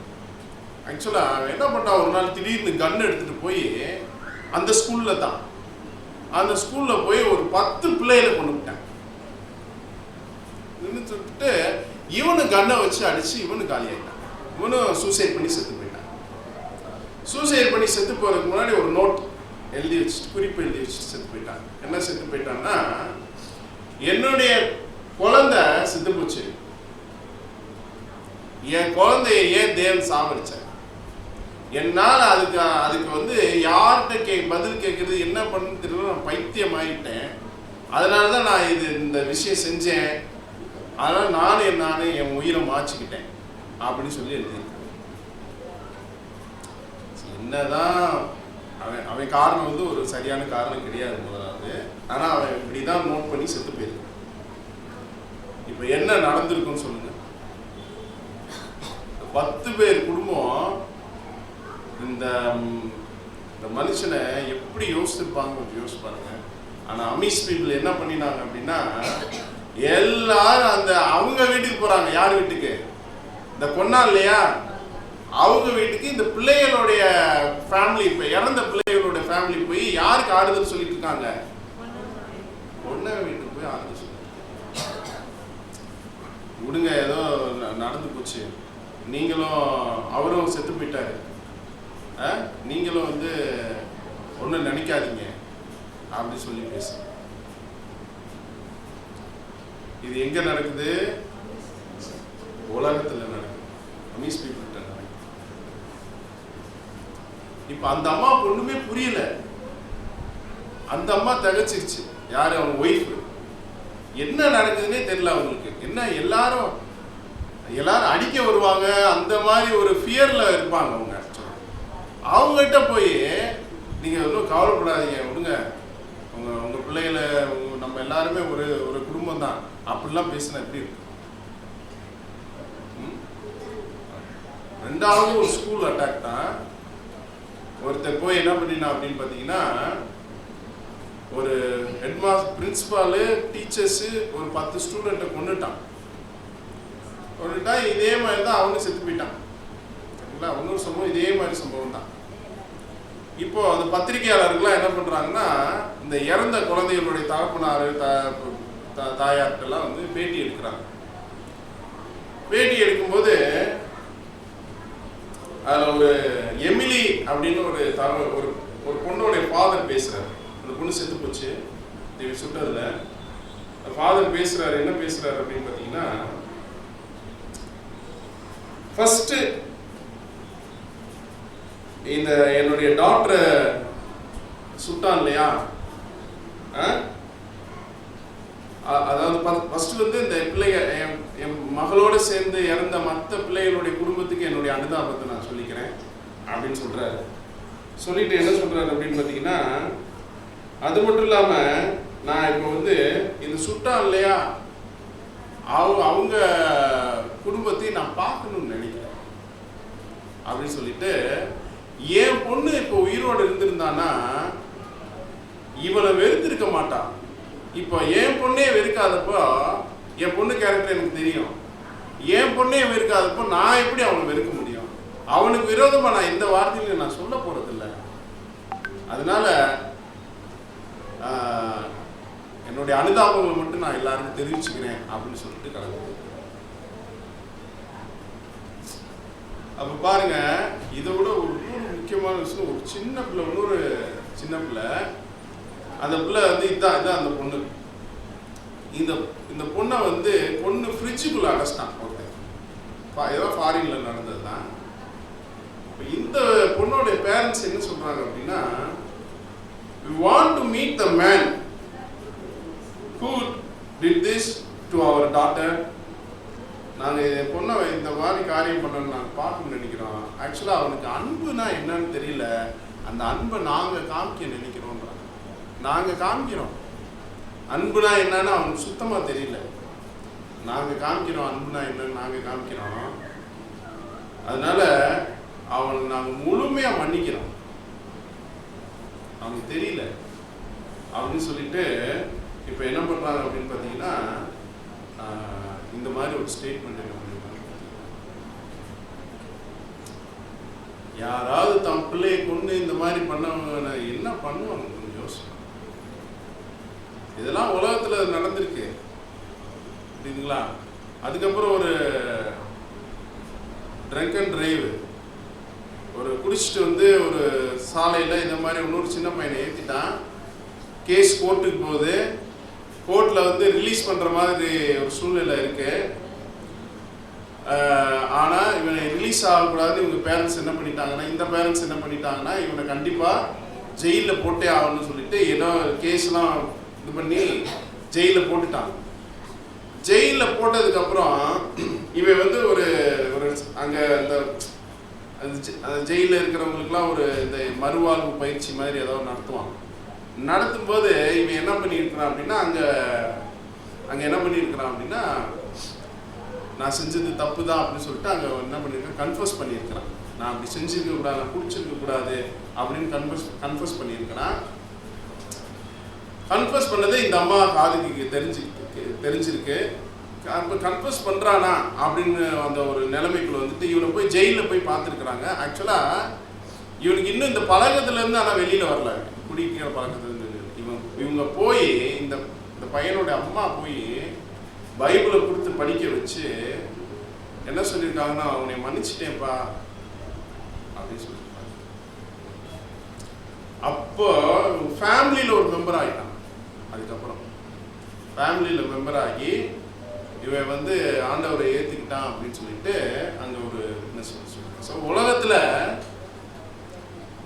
ஆக்சுவலாக அவன் என்ன பண்ணான், ஒரு நாள் திடீர்னு கன் எடுத்துகிட்டு போய் அந்த ஸ்கூலில் தான் அந்த ஸ்கூலில் போய் ஒரு 10 பிள்ளைகளை கொண்டு விட்டான். சொல்லிட்டு இவனு கண்ணை வச்சு அடிச்சு இவனு காலியாயிட்டான். இவனும் சூசைட் பண்ணி செத்து போயிட்டான். சூசைட் பண்ணி செத்து போறதுக்கு முன்னாடி ஒரு நோட் எழுதி வச்சுட்டு, குறிப்பு எழுதி வச்சுட்டு செத்து போயிட்டான். என்ன செத்து போயிட்டான்னா, என்னுடைய குழந்தை செத்து போச்சு, என் குழந்தைய ஏன் தேவன் சாவடிச்ச, என்னால் அதுக்கு வந்து யார்கிட்ட பதில் கேட்கறது என்ன பண்ணு தெரியல, நான் பைத்தியம் ஆகிட்டேன், அதனால தான் நான் இந்த விஷயம் செஞ்சேன், அதனால் நானே என் உயிரை மாச்சிக்கிட்டேன் அப்படின்னு சொல்லி எழுதியிருக்கேன். என்னதான் அவன் காரணம் வந்து ஒரு சரியான காரணம் கிடையாது முதலாவது, ஆனால் அவன் இப்படிதான் நோட் பண்ணி செத்து போயிருக்கான். இப்போ என்ன நடந்திருக்குன்னு சொல்லுங்க. 10 பேர் குடும்பம் இந்த மனுஷனை எப்படி யோசிச்சிருப்பாங்க யோசிச்சு பாருங்க. ஆனால் அமீஸ் பீப்புள் என்ன பண்ணினாங்க அப்படின்னா, எல்லாரும் அவங்க வீட்டுக்கு போறாங்க. யார் வீட்டுக்கு? இந்த கொன்னா இல்லையா அவங்க வீட்டுக்கு. இந்த பிள்ளைகளுடைய ஃபேமிலி, இப்ப இறந்த பிள்ளைகளுடைய ஃபேமிலி போய் யாருக்கு ஆறுதல் சொல்லிட்டு இருக்காங்க? பொண்ணை வீட்டுக்கு போய் ஆறுதல் சொல்லி விடுங்க, ஏதோ நடந்து போச்சு, நீங்களும் அவரும் செத்து போயிட்டாரு, நீங்களும் வந்து ஒன்றும் நினைக்காதீங்க அப்படி சொல்லி பேசு. இது எங்க நடக்குது? உலகத்துல நடக்குது, அமீஸ் பீப்புள்கிட்ட நடக்குது. இப்ப அந்த அம்மா ஒண்ணுமே புரியல. அந்த அம்மா தகச்சிருச்சு. யாரு? அவங்க ஒய்ஃப். என்ன நடக்குதுன்னே தெரியல அவங்களுக்கு. என்ன எல்லாரும் அடிக்க வருவாங்க, அந்த மாதிரி ஒரு ஃபியர்ல இருப்பாங்க அவங்க. அவங்ககிட்ட போய் நீங்க ஒன்றும் கவலைப்படாதீங்க, விடுங்க, உங்க பிள்ளைகளை, நம்ம எல்லாருமே ஒரு குடும்பம் தான், அப்படிலாம் பேசினா எப்படி இருக்கு? ரெண்டாவது ஒரு ஸ்கூல் அட்டாக் தான். ஒருத்தர் போய் என்ன பண்ணினா அப்படின்னு பார்த்தீங்கன்னா, ஒரு ஹெட்மாஸ்டர், பிரின்சிபாலு, டீச்சர்ஸு ஒரு 10 ஸ்டூடெண்ட்டை கொண்டுட்டான். இதே மாதிரி தான் அவனும் செத்து போயிட்டான். சரிங்களா? இன்னொரு சம்பவம் இதே மாதிரி சம்பவம் தான். இப்போ அந்த பத்திரிகையாளர்கள்லாம் என்ன பண்றாங்கன்னா, இந்த இறந்த குழந்தைகளுடைய தகப்பனாரு தாயார்கிட்டலாம் வந்து பேட்டி எடுக்கிறாங்க. பேட்டி எடுக்கும்போது அதில் ஒரு எமிலி அப்படின்னு ஒரு பொண்ணோடைய ஃபாதர் பேசுறாரு. அந்த பொண்ணு செத்து போச்சு சுட்டதுல. ஃபாதர் பேசுறாரு. என்ன பேசுறாரு அப்படின்னு பார்த்தீங்கன்னா, ஃபர்ஸ்ட் இந்த என்னுடைய டாக்டரை சுட்டான் இல்லையா, அதாவது ஃபர்ஸ்ட் வந்து இந்த பிள்ளைங்க, என் மகளோட சேர்ந்து இறந்த மற்ற பிள்ளைகளுடைய குடும்பத்துக்கு என்னுடைய அனுதாபத்தை நான் சொல்லிக்கிறேன் அப்படின்னு சொல்றாரு. சொல்லிட்டு என்ன சொல்றாரு அப்படின்னு பார்த்தீங்கன்னா, அது மட்டும் இல்லாம நான் இப்போ வந்து இந்த சுட்டான் இல்லையா அவங்க குடும்பத்தையும் நான் பார்க்கணும்னு நினைக்கிறேன் அப்படின்னு சொல்லிட்டு, என் பொண்ணு இப்போ உயிரோடு இருந்திருந்தானா இவனை வெறுத்திருக்க மாட்டான். இப்போ என் பொண்ணே வெறுக்காதப்போ, என் பொண்ணு கேரக்டர் எனக்கு தெரியும், என் பொண்ணே வெறுக்காதப்போ நான் எப்படி அவனை வெறுக்க முடியும்? அவனுக்கு விரோதமாக நான் எந்த வார்த்தையிலும் நான் சொல்ல போறதில்லை. அதனால என்னுடைய அனுதாபங்களை மட்டும் நான் எல்லாருக்கும் தெரிவிச்சுக்கிறேன் அப்படின்னு சொல்லிட்டு கிளம்பு. அப்ப பாருங்க, இதை விட ஒரு முக்கியமான விஷயம், ஒரு சின்ன பிள்ளை, இன்னொரு சின்ன பிள்ளை, அந்த பிள்ளை வந்து இதான் அந்த பொண்ணு. இந்த பொண்ணை வந்து பொண்ணு ஃப்ரிட்ஜுக்குள்ள அடைச்சிட்டான் ஒருத்தன். ஏதோ ஃபாரின்ல நடந்தது தான். இந்த பொண்ணோடைய பேரண்ட்ஸ் என்ன சொல்றாங்க அப்படின்னா, we want to meet the man who did this to our daughter. நாங்கள் பொண்ணை இந்த மாதிரி காரியம் பண்ணணும்னு நாங்கள் பார்க்கணும்னு நினைக்கிறோம். ஆக்சுவலாக அவனுக்கு அன்புனா என்னன்னு தெரியல, அந்த அன்பை நாங்கள் காமிக்க நினைக்கிறோன்றாங்க. நாங்கள் காமிக்கிறோம் அன்புனா என்னன்னு அவனுக்கு சுத்தமாக தெரியல. நாங்கள் காமிக்கிறோம் அன்புனா என்னன்னு நாங்கள் காமிக்கிறோம். அதனால அவனை நாங்கள் முழுமையாக மன்னிக்கிறோம், அவனுக்கு தெரியல அப்படின்னு சொல்லிட்டு இப்போ என்ன பண்ணுறாங்க அப்படின்னு பார்த்தீங்கன்னா, இந்த மாதிரி ஒரு ஸ்டேட்மெண்ட் என்ன பண்ணிருக்காங்க. யாராவது தம் பிள்ளையை கொண்டு இந்த மாதிரி பண்ணவங்க என்ன பண்ணுவாங்க கொஞ்சம் யோசனை. இதெல்லாம் உலகத்தில் நடந்திருக்கு புரியுதுங்களா. அதுக்கப்புறம் ஒரு ட்ரங்க் அண்ட் டிரைவ், ஒரு குடிச்சிட்டு வந்து ஒரு சாலையில் இந்த மாதிரி இன்னொரு சின்ன பையனை ஏற்றிட்டான். கேஸ் கோர்ட்டுக்கு போகுது. கோர்ட்டில் வந்து ரிலீஸ் பண்ணுற மாதிரி ஒரு சூழ்நிலை இருக்குது. ஆனால் இவனை ரிலீஸ் ஆகக்கூடாது. இவங்க பேரண்ட்ஸ் என்ன பண்ணிட்டாங்கன்னா, இந்த பேரண்ட்ஸ் என்ன பண்ணிட்டாங்கன்னா, இவனை கண்டிப்பாக ஜெயிலில் போட்டே ஆகணும்னு சொல்லிட்டு ஏதோ கேஸ்லாம் இது பண்ணி ஜெயிலில் போட்டுட்டாங்க. ஜெயிலில் போட்டதுக்கப்புறம் இவன் வந்து ஒரு ஒரு அங்கே அந்த ஜெயிலில் இருக்கிறவங்களுக்குலாம் ஒரு இந்த மறுவாழ்வு பயிற்சி மாதிரி ஏதாவது நடத்துவாங்க. நடத்தும்போது இவன் என்ன பண்ணியிருக்கிறான் அப்படின்னா, அங்கே என்ன பண்ணியிருக்கிறான் அப்படின்னா, நான் செஞ்சது தப்பு தான் அப்படின்னு சொல்லிட்டு அங்கே என்ன பண்ணியிருக்கேன், கன்ஃபஸ் பண்ணியிருக்கிறான். நான் அப்படி செஞ்சுருக்க கூடாது, நான் குடிச்சிருக்க கூடாது அப்படின்னு கன்ஃபஸ் பண்ணியிருக்கிறான். கன்ஃபஸ் பண்ணது இந்த அம்மா காதுக்கு தெரிஞ்சிருக்கு. அப்போ கன்ஃபஸ் பண்ணுறானா அப்படின்னு அந்த ஒரு நிலைமைக்குள்ள வந்துட்டு இவனை போய் ஜெயிலில் போய் பார்த்துருக்குறாங்க. ஆக்சுவலாக இவனுக்கு இன்னும் இந்த பழக்கத்துலேருந்து ஆனால் வெளியில் வரல, குடிக்கிற பழக்கத்துலேருந்து. இவங்க போய் இந்த பையனோட அம்மா போய் பைபிளை கொடுத்து படிக்க வச்சு என்ன சொல்லியிருக்காங்கன்னா, அவனை மன்னிச்சிட்டேன்ப்பா அப்படின்னு சொல்லியிருக்காங்க. அப்போ ஃபேமிலியில் ஒரு மெம்பர் ஆகிட்டான். அதுக்கப்புறம் ஃபேமிலியில் மெம்பர் ஆகி இவன் வந்து ஆண்டவரை ஏற்றுக்கிட்டான் அப்படின்னு சொல்லிட்டு அங்கே ஒரு என்ன சொல்லுங்க. ஸோ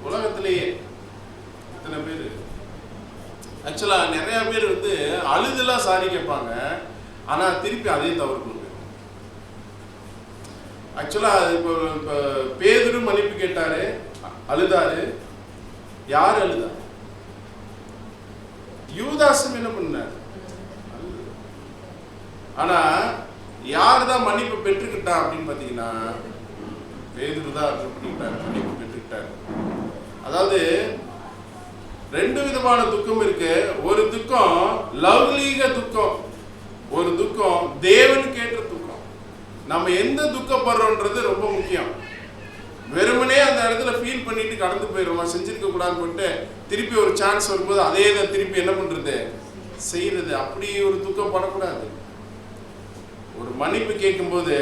உலகத்திலேயே இத்தனை பேர் ஆக்சுவலாக நிறையா பேர் வந்து அழுதெல்லாம் சாரி கேட்பாங்க, ஆனால் திருப்பி அதே தவறு கொண்டு போயிடும். ஆக்சுவலாக இப்போ பேதுரு மன்னிப்பு கேட்டாரு, அழுதாரு. யார் அழுதா? யூதாசும் என்ன பண்ணார்? ஆனா யார் தான் மன்னிப்பு பெற்றுக்கிட்டா அப்படின்னு பார்த்தீங்கன்னா, பேதுரு தான் மன்னிப்பு பெற்றுக்கிட்டார். அதாவது ரெண்டு விதமான துக்கம் இருக்கு. ஒரு துக்கம் லௌகீக துக்கம், ஒரு துக்கம் தேவனுக்கு ஏற்ற துக்கம். நம்ம எந்த துக்கப்படுறோன்றது ரொம்ப முக்கியம். வெறுமனே அந்த இடத்துல ஃபீல் பண்ணிட்டு கடந்து போயிடுறோம், செஞ்சிருக்க கூடாதுன்னு போட்டு திருப்பி ஒரு சான்ஸ் வரும்போது அதே தான் திருப்பி என்ன பண்றது, செய்யறது. அப்படி ஒரு துக்கப்படக்கூடாது. ஒரு மன்னிப்பு கேட்கும்போது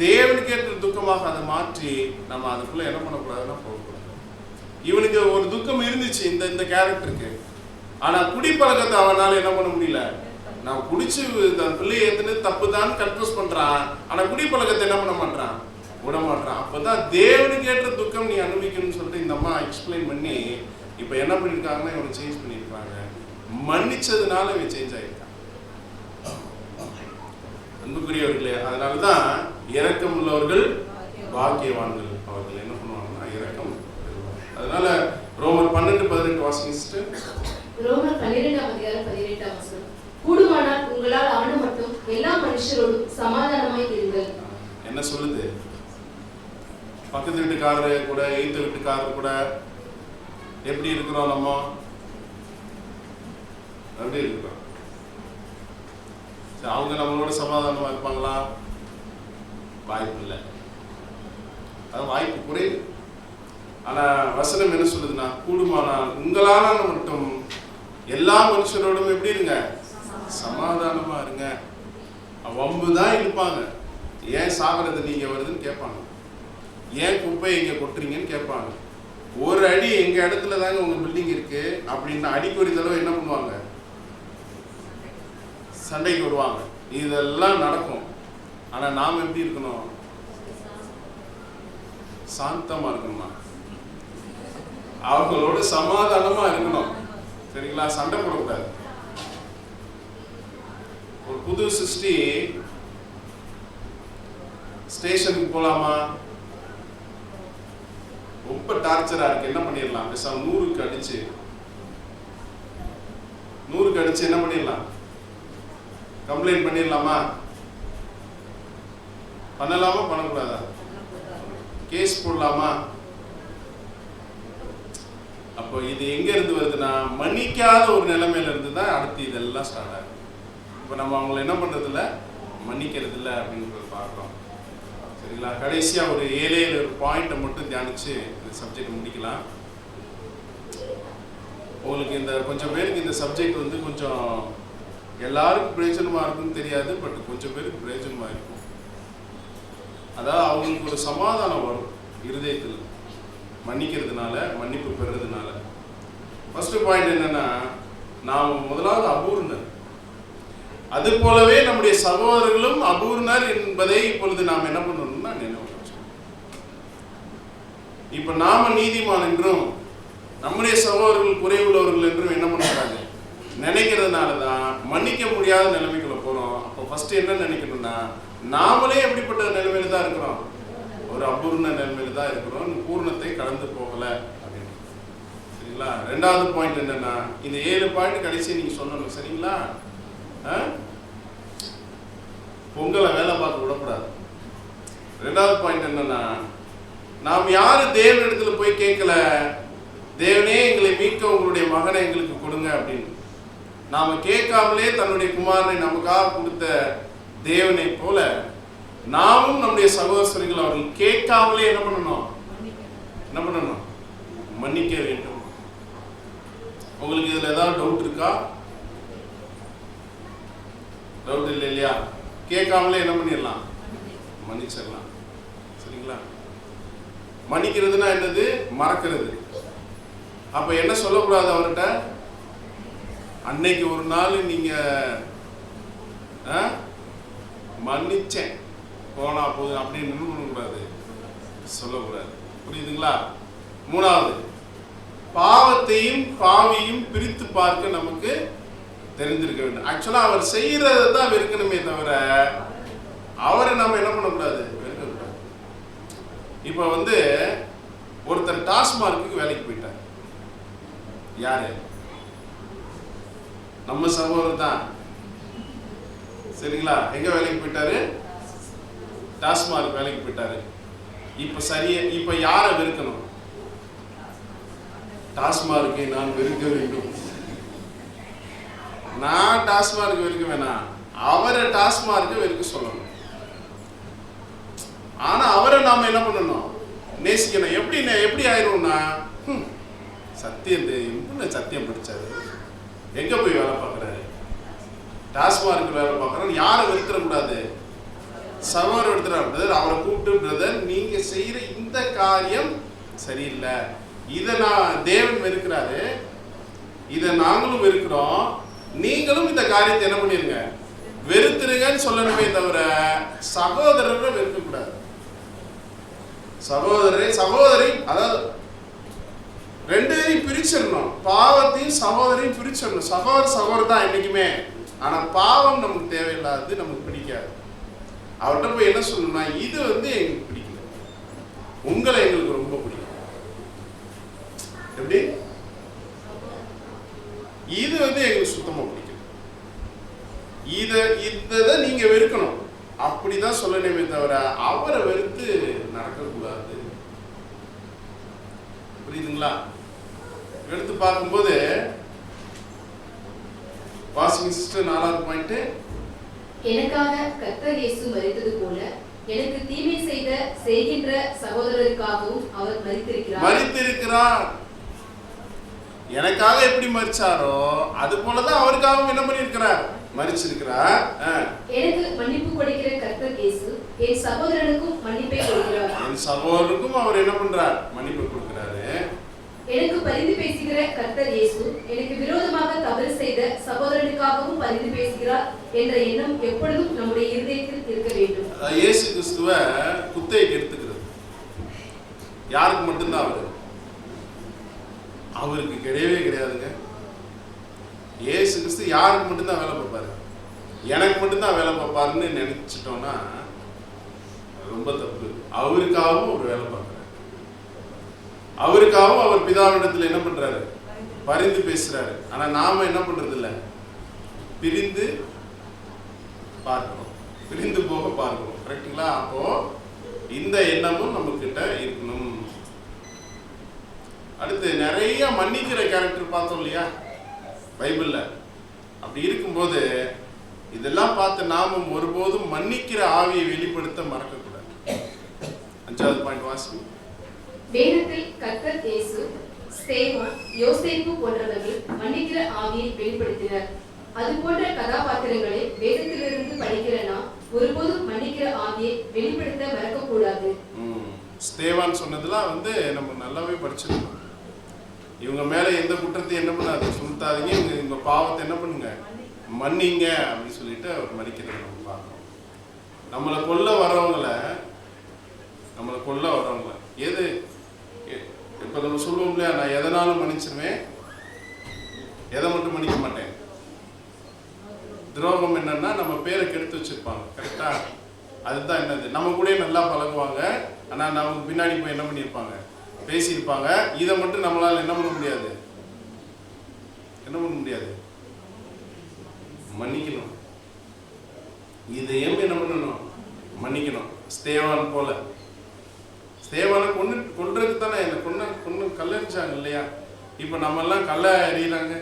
தேவனுக்கு ஏற்ற துக்கமாக அதை மாற்றி நம்ம அதுக்குள்ள என்ன பண்ணக்கூடாதுன்னா போகக்கூடாது. இவனுக்கு ஒரு துக்கம் இருந்துச்சு இந்த கேரக்டருக்கு, ஆனா குடிப்பழக்கத்தை அவனால என்ன பண்ண முடியல. நான் குடிச்சு தன் பிள்ளையை ஏத்துனது தப்பு தான் கன்ஃபஸ் பண்றான், ஆனா குடிப்பழக்கத்தை என்ன பண்ண மாட்டான், விட மாட்டான். அப்பதான் தேவனுக்கு ஏற்ற துக்கம் நீ அனுபவிக்கணும்னு சொல்லிட்டு இந்த அம்மா எக்ஸ்பிளைன் பண்ணி இப்ப என்ன பண்ணிருக்காங்கன்னா இவனை சேஞ்ச் பண்ணிருக்காங்க. மன்னிச்சதுனால இவன் சேஞ்ச் ஆயிருக்கான். அன்புக்குரியவர்களே, அதனாலதான் இரக்கம் உள்ளவர்கள் பாக்கியவான்கள். அவர்கள் என்ன பண்ணுவாங்கன்னா இரக்கம். அதனால ரோமர் 12:18 வாசிச்சுட்டு. ரோமர் 12:18 கூடுமானால் உங்களால் ஆன மட்டும் எல்லா மனுஷரோடும் சமாதானமாய் இருங்கள். என்ன சொல்லுது? பக்கத்து வீட்டுக்காரரு கூட எய்த்த வீட்டுக்காரர் கூட எப்படி இருக்கிறோம்? நம்ம எப்படி இருக்கிறோம்? அவங்க நம்மளோட சமாதானமா இருப்பாங்களா? வாய்ப்பு இல்லை, அது வாய்ப்பு குறைவு. ஆனா வசனம் என்ன சொல்லுதுன்னா, கூடுமானால் உங்களால மட்டும் எல்லா மனுஷரோடும் எப்படி இருங்க, சமாதானமா இருங்க. வம்புதான் இருப்பாங்க. ஏன் சாகிறது நீங்க வருதுன்னு கேட்பாங்க, ஏன் குப்பை இங்க கொட்டுறீங்கன்னு கேட்பாங்க. ஒரு அடி எங்க இடத்துல தாங்க உங்க பில்டிங் இருக்கு அப்படின்னா அடிக்கொரு தடவை என்ன பண்ணுவாங்க, சண்டைக்கு வருவாங்க. இதெல்லாம் நடக்கும். ஆனா நாம எப்படி இருக்கணும்? சாந்தமா இருக்கணுமா, அவங்களோட சமாதானமா இருக்கணும். சரிங்களா? சண்டை போடக்கூடாது. ஒரு புது சிருஷ்டி ஸ்டேஷனுக்கு போலாமா? ரொம்ப டார்ச்சரா இருக்கு, என்ன பண்ணிடலாம்? பேசாம 100க்கு அடிச்சு என்ன பண்ணிடலாம்? கம்ப்ளைண்ட் பண்ணிடலாமா? பண்ணலாமா பண்ணக்கூடாதா? கேஸ் போடலாமா? அப்போ இது எங்க இருந்து வருதுன்னா, மன்னிக்காத ஒரு நிலைமையில இருந்து தான் அடுத்து இதெல்லாம் ஸ்டார்ட் ஆகுது. இப்போ நம்ம அவங்களை என்ன பண்றது இல்லை, மன்னிக்கிறது இல்லை அப்படின்றத பார்க்குறோம். சரிங்களா? கடைசியா ஒரு 7 பாயிண்ட்டை மட்டும் தியானிச்சு இந்த சப்ஜெக்ட் முடிக்கலாம். உங்களுக்கு இந்த கொஞ்சம் பேருக்கு இந்த சப்ஜெக்ட் வந்து கொஞ்சம் எல்லாருக்கும் பிரயோஜனமா இருக்குன்னு தெரியாது, பட் கொஞ்சம் பேருக்கு பிரயோஜனமா இருக்கும். அதாவது அவங்களுக்கு ஒரு சமாதானம் வரும் இருதயத்தில் மன்னிக்கிறதுனால, மன்னிப்பு பெறுறதுனால. ஃபர்ஸ்ட் பாயிண்ட் என்னன்னா, நாம் முதலாவது அபூர்ணர், அது போலவே நம்முடைய சகோதரர்களும் அபூர்ணர் என்பதை இப்பொழுது நாம் என்ன பண்ணணும்னா நினைவு வச்சுக்கணும். இப்ப நாம நீதிமான் என்றும் நம்முடைய சகோதரர்கள் குறைவுள்ளவர்கள் என்றும் என்ன பண்ணக்கூடாது நினைக்கிறதுனாலதான் மன்னிக்க முடியாத நிலைமைக்குள்ள போறோம். அப்போ ஃபர்ஸ்ட் என்ன நினைக்கணும்னா, நாமளே எப்படிப்பட்ட நிலைமையில தான் இருக்கிறோம், ஒரு அபூர்ண நிலைமையில தான் இருக்கிறோம், பூர்ணத்தை கடந்து போகல அப்படின்னு. சரிங்களா? ரெண்டாவது பாயிண்ட் என்னன்னா, இந்த 7 பாயிண்ட் கடைசி நீங்க சொல்லணும். சரிங்களா? பொங்கலை வேலை பார்க்க விடக்கூடாது. ரெண்டாவது பாயிண்ட் என்னன்னா, நாம் யாரு தேவனிடத்துல போய் கேட்கல, தேவனே எங்களை மீட்க உங்களுடைய மகனை எங்களுக்கு கொடுங்க அப்படின்னு. நாம கேட்காமலே தன்னுடைய குமாரனை நமக்காக கொடுத்த தேவனை போல நாமும் நம்முடைய சகோதரர்கள் அவர்கள் கேட்காமலே என்ன பண்ணணும், மன்னிக்க வேண்டும். உங்களுக்கு இதுல ஏதாவது டவுட் இருக்கா? டவுட் இல்லை இல்லையா? கேட்காமலே என்ன பண்ணிடலாம், மன்னிச்சிடலாம். சரிங்களா? மன்னிக்கிறதுனா என்னது? மறக்கிறது. அப்ப என்ன சொல்லக்கூடாது அவர்கிட்ட, அன்னைக்கு ஒரு நாள் நீங்க மன்னிச்சேன் போனா போதும் அப்படின்னு என்ன பண்ணக்கூடாது, சொல்லக்கூடாது. புரியுதுங்களா? மூணாவது, பாவத்தையும் பாவியும் பிரித்து பார்க்க நமக்கு தெரிஞ்சிருக்க வேண்டும். ஆக்சுவலா அவர் செய்யறதை தான் வெறுக்கணுமே தவிர அவரை நம்ம என்ன பண்ணக்கூடாது, வெறுக்கக்கூடாது. இப்ப வந்து ஒருத்தர் டாஸ்மார்க்கு வேலைக்கு போயிட்டார். யாரு? நம்ம சகோதரர் தான். சரிங்களா? எங்க வேலைக்கு போயிட்டாரு? டாஸ்மார்க் வேலைக்கு போயிட்டாரு. இப்ப யாரை வெறுக்கணும்? டாஸ்மார்க்கை நான் வெறுக்க வேண்டும். நான் டாஸ்மார்க் வெறுக்க வேணாம், அவரை டாஸ்மார்க்கு வெறுக்க சொல்லணும். ஆனா அவரை நாம என்ன பண்ணணும், நேசிக்கணும். எப்படி ஆயிடும்னா, சத்தியம் படிச்சாரு, எங்க போய் வேலை பார்க்கறாரு, டாஸ்மார்க் வேலை பார்க்கறாரு, யாரை வெறுத்துடக்கூடாது, சகோதரர் எடுத்துறாரு. அவரை கூப்பிட்டு, பிரதர் நீங்க செய்யற இந்த காரியம் சரியில்லை, இதை நான் தேவன் வெறுக்கிறாரு, இதை நாங்களும் வெறுக்கிறோம், நீங்களும் இந்த காரியத்தை என்ன பண்ணிருங்க, வெறுத்துருங்கன்னு சொல்லணுமே தவிர சகோதரரை வெறுக்க கூடாது. சகோதரி அதாவது ரெண்டு பேரையும் பிரிச்சிடணும். பாவத்தையும் சகோதரையும் பிரிச்சிடணும். சகோதரர் தான் என்னைக்குமே. ஆனா பாவம் நமக்கு தேவையில்லாது, நமக்கு பிடிக்காது. அவர்கிட்ட போய் என்ன சொல்லணும்னா, இது வந்து எங்களுக்கு பிடிக்கல, உங்களை எங்களுக்கு ரொம்ப பிடிக்கும். எப்படி? இது வந்து எங்களுக்கு சுத்தமா பிடிக்கும், இதை நீங்க வெறுக்கணும், அப்படிதான் சொல்லணுமே தவிர அவரை வெறுத்து நடக்கக்கூடாது. புரியுதுங்களா? எடுத்து பார்க்கும்போது வாசிங்க சிஸ்டர். 4வது பாயிண்ட், எனக்காக கர்த்தர் இயேசு மரித்தது போல எனக்கு தீமை செய்கின்ற சகோதரருக்காகவும் அவர் மரித்திருக்கிறார். எனக்காக எப்படி மரிச்சாரோ அது போலதான் அவருக்காகவும் என்ன பண்ணிருக்கிறார், மரிச்சிருக்கிறார். எனக்கு மன்னிப்பு கொடுக்கிற கர்த்தர் இயேசு என் சகோதரனுக்கும் மன்னிப்பை கொடுக்கிறார். என் சகோதரனுக்கும் அவர் என்ன பண்றார், மன்னிப்பு கொடுக்கிறாரு. எனக்கு பரிந்து பேசுகிற கர்த்தர் இயேசு எனக்கு விரோதமாக தவறு செய்த சகோதரனுக்காகவும் பரிந்து பேசுகிறார் என்ற எண்ணம் எப்பொழுதும் நம்முடைய இருதயத்தில் இருக்க வேண்டும். இயேசு கிறிஸ்துவ குத்தைக்கு எடுத்துக்கிறது. யாருக்கு மட்டும்தான் அவருக்கு கிடையவே கிடையாதுங்க. இயேசு கிறிஸ்து யாருக்கு மட்டும்தான் வேலை பார்ப்பாரு, எனக்கு மட்டும்தான் வேலை பார்ப்பாருன்னு நினைச்சிட்டோம்னா ரொம்ப தப்பு. அவருக்காகவும் அவர் வேலை பார்க்கிறார். அவருக்காகவும் அவர் பிதாவிடத்தில் என்ன பண்றாரு, பரிந்து பேசுறாரு. ஆனா நாம என்ன பண்றது இல்ல, பிரிந்து பார்க்கிறோம், பிரிந்து போக பார்க்கிறோம். கரெக்டுங்களா? அப்போ இந்த எண்ணமும் நம்ம கிட்ட இருக்கணும். அடுத்து நிறைய மன்னிக்கிற கேரக்டர் பார்த்தோம் இல்லையா பைபிள்ல. அப்படி இருக்கும்போது இதெல்லாம் பார்த்து நாமும் ஒருபோதும் மன்னிக்கிற ஆவியை வெளிப்படுத்த மறக்க கூடாது. 5வது பாயிண்ட் வாசி. வேதத்தில் கர்த்தர் இயேசு, ஸ்தேவான், யோசேப்பு போன்றவர்கள் மன்னிக்கிற ஆவியை வெளிப்படுத்தினர். அது போன்ற கதாபாத்திரங்களை வேதத்திலிருந்து படிக்கிற நாம் ஒருபோதும் மன்னிக்கிற ஆவியை வெளிப்படுத்த மறக்கக்கூடாது. ஸ்தேவான் சொன்னதெல்லாம் நம்ம நல்லாவே படிச்சிருக்கோம். இவங்க மேல எந்த குற்றத்தையும் என்ன பண்ணாது, சுமத்தாதீங்க, இவங்க பாவத்தை என்ன பண்ணுங்க, மன்னிங்க அப்படின்னு சொல்லிட்டு அவர் மன்னிக்கிறத நம்ம பார்க்கணும். நம்மளை கொல்ல வரவங்கள எது இப்ப நம்ம சொல்லுவோம் இல்லையா, நான் எதனாலும் மன்னிச்சிருவேன், எதை மட்டும் மன்னிக்க மாட்டேன். துரோகம் என்னன்னா நம்ம பேரை கெடுத்து வச்சிருப்பாங்க. கரெக்டா? அதுதான் என்னது, நம்ம கூட நல்லா பழகுவாங்க, ஆனா நமக்கு பின்னாடி போய் என்ன பண்ணியிருப்பாங்க, பேசியிருப்பாங்க. இதை மட்டும் நம்மளால என்ன பண்ண முடியாது, மன்னிக்கணும். இதையும் என்ன பண்ணணும், மன்னிக்கணும். ஸ்தேவான் போல, ஸ்தேவானை கொன்றதுக்கு தானே என்ன கொன்று கல்லெறிச்சாங்க இல்லையா? இப்ப நம்ம எல்லாம் கல்ல எறிகிறாங்க,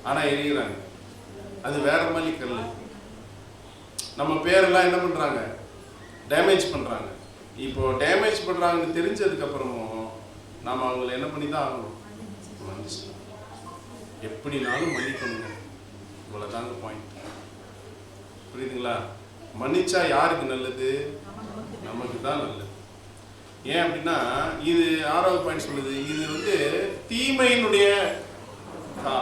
ஆனா எறிகிறாங்க அது வேற மாதிரி கல். நம்ம பேரெல்லாம் என்ன பண்றாங்க, டேமேஜ் பண்றாங்க. இப்போ டேமேஜ் பண்றாங்கன்னு தெரிஞ்சதுக்கு அப்புறமும் நாம அவங்களை என்ன பண்ணி தான் ஆகணும், மன்னிச்சு எப்படினாலும் மன்னிக்கணுங்க. இவ்வளவுதாங்க பாயிண்ட். புரியுதுங்களா? மன்னிச்சா யாருக்கு நல்லது, நமக்கு தான் நல்லது. ஏன் அப்படின்னா இது 6வது பாயிண்ட் சொல்லுது, இது தீமையினுடைய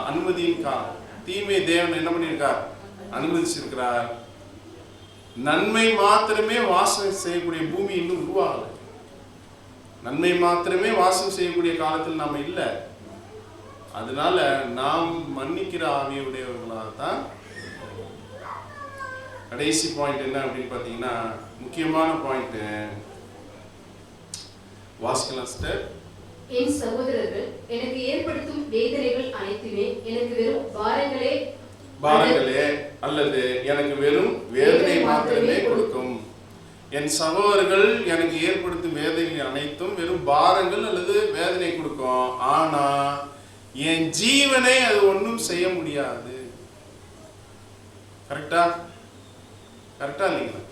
அனுமதியின் காலம். தீமை தேவன் என்ன பண்ணியிருக்கார், அனுமதிச்சிருக்கிறார். நன்மை மாத்திரமே வாசம் செய்யக்கூடிய பூமி இன்னும் உருவாகல. நன்மை மாத்திரமே வாசம் செய்யக்கூடிய காலத்தில் நாம இல்லை. அதனால நாம் மன்னிக்கிற ஆவியுடையவர்களாக தான். கடைசி பாயிண்ட் என்ன அப்படின்னு பார்த்தீங்கன்னா, முக்கியமான பாயிண்ட் வாசிக்கலாம் சிஸ்டர். என் சகோதரர்கள், எனக்கு ஏற்படுத்தும் வேதனைகள் அனைத்துமே எனக்கு வெறும் பாரங்களே அல்லது எனக்கு வெறும் வேதனை மாத்திரமே கொடுக்கும். என் சகோதரர்கள் எனக்கு ஏற்படுத்தும் வேதனை அனைத்தும் வெறும் பாரங்கள் அல்லது வேதனை கொடுக்கும். ஆனா என் ஜீவனை அது ஒன்றும் செய்ய முடியாது. கரெக்டா இல்லைங்களா?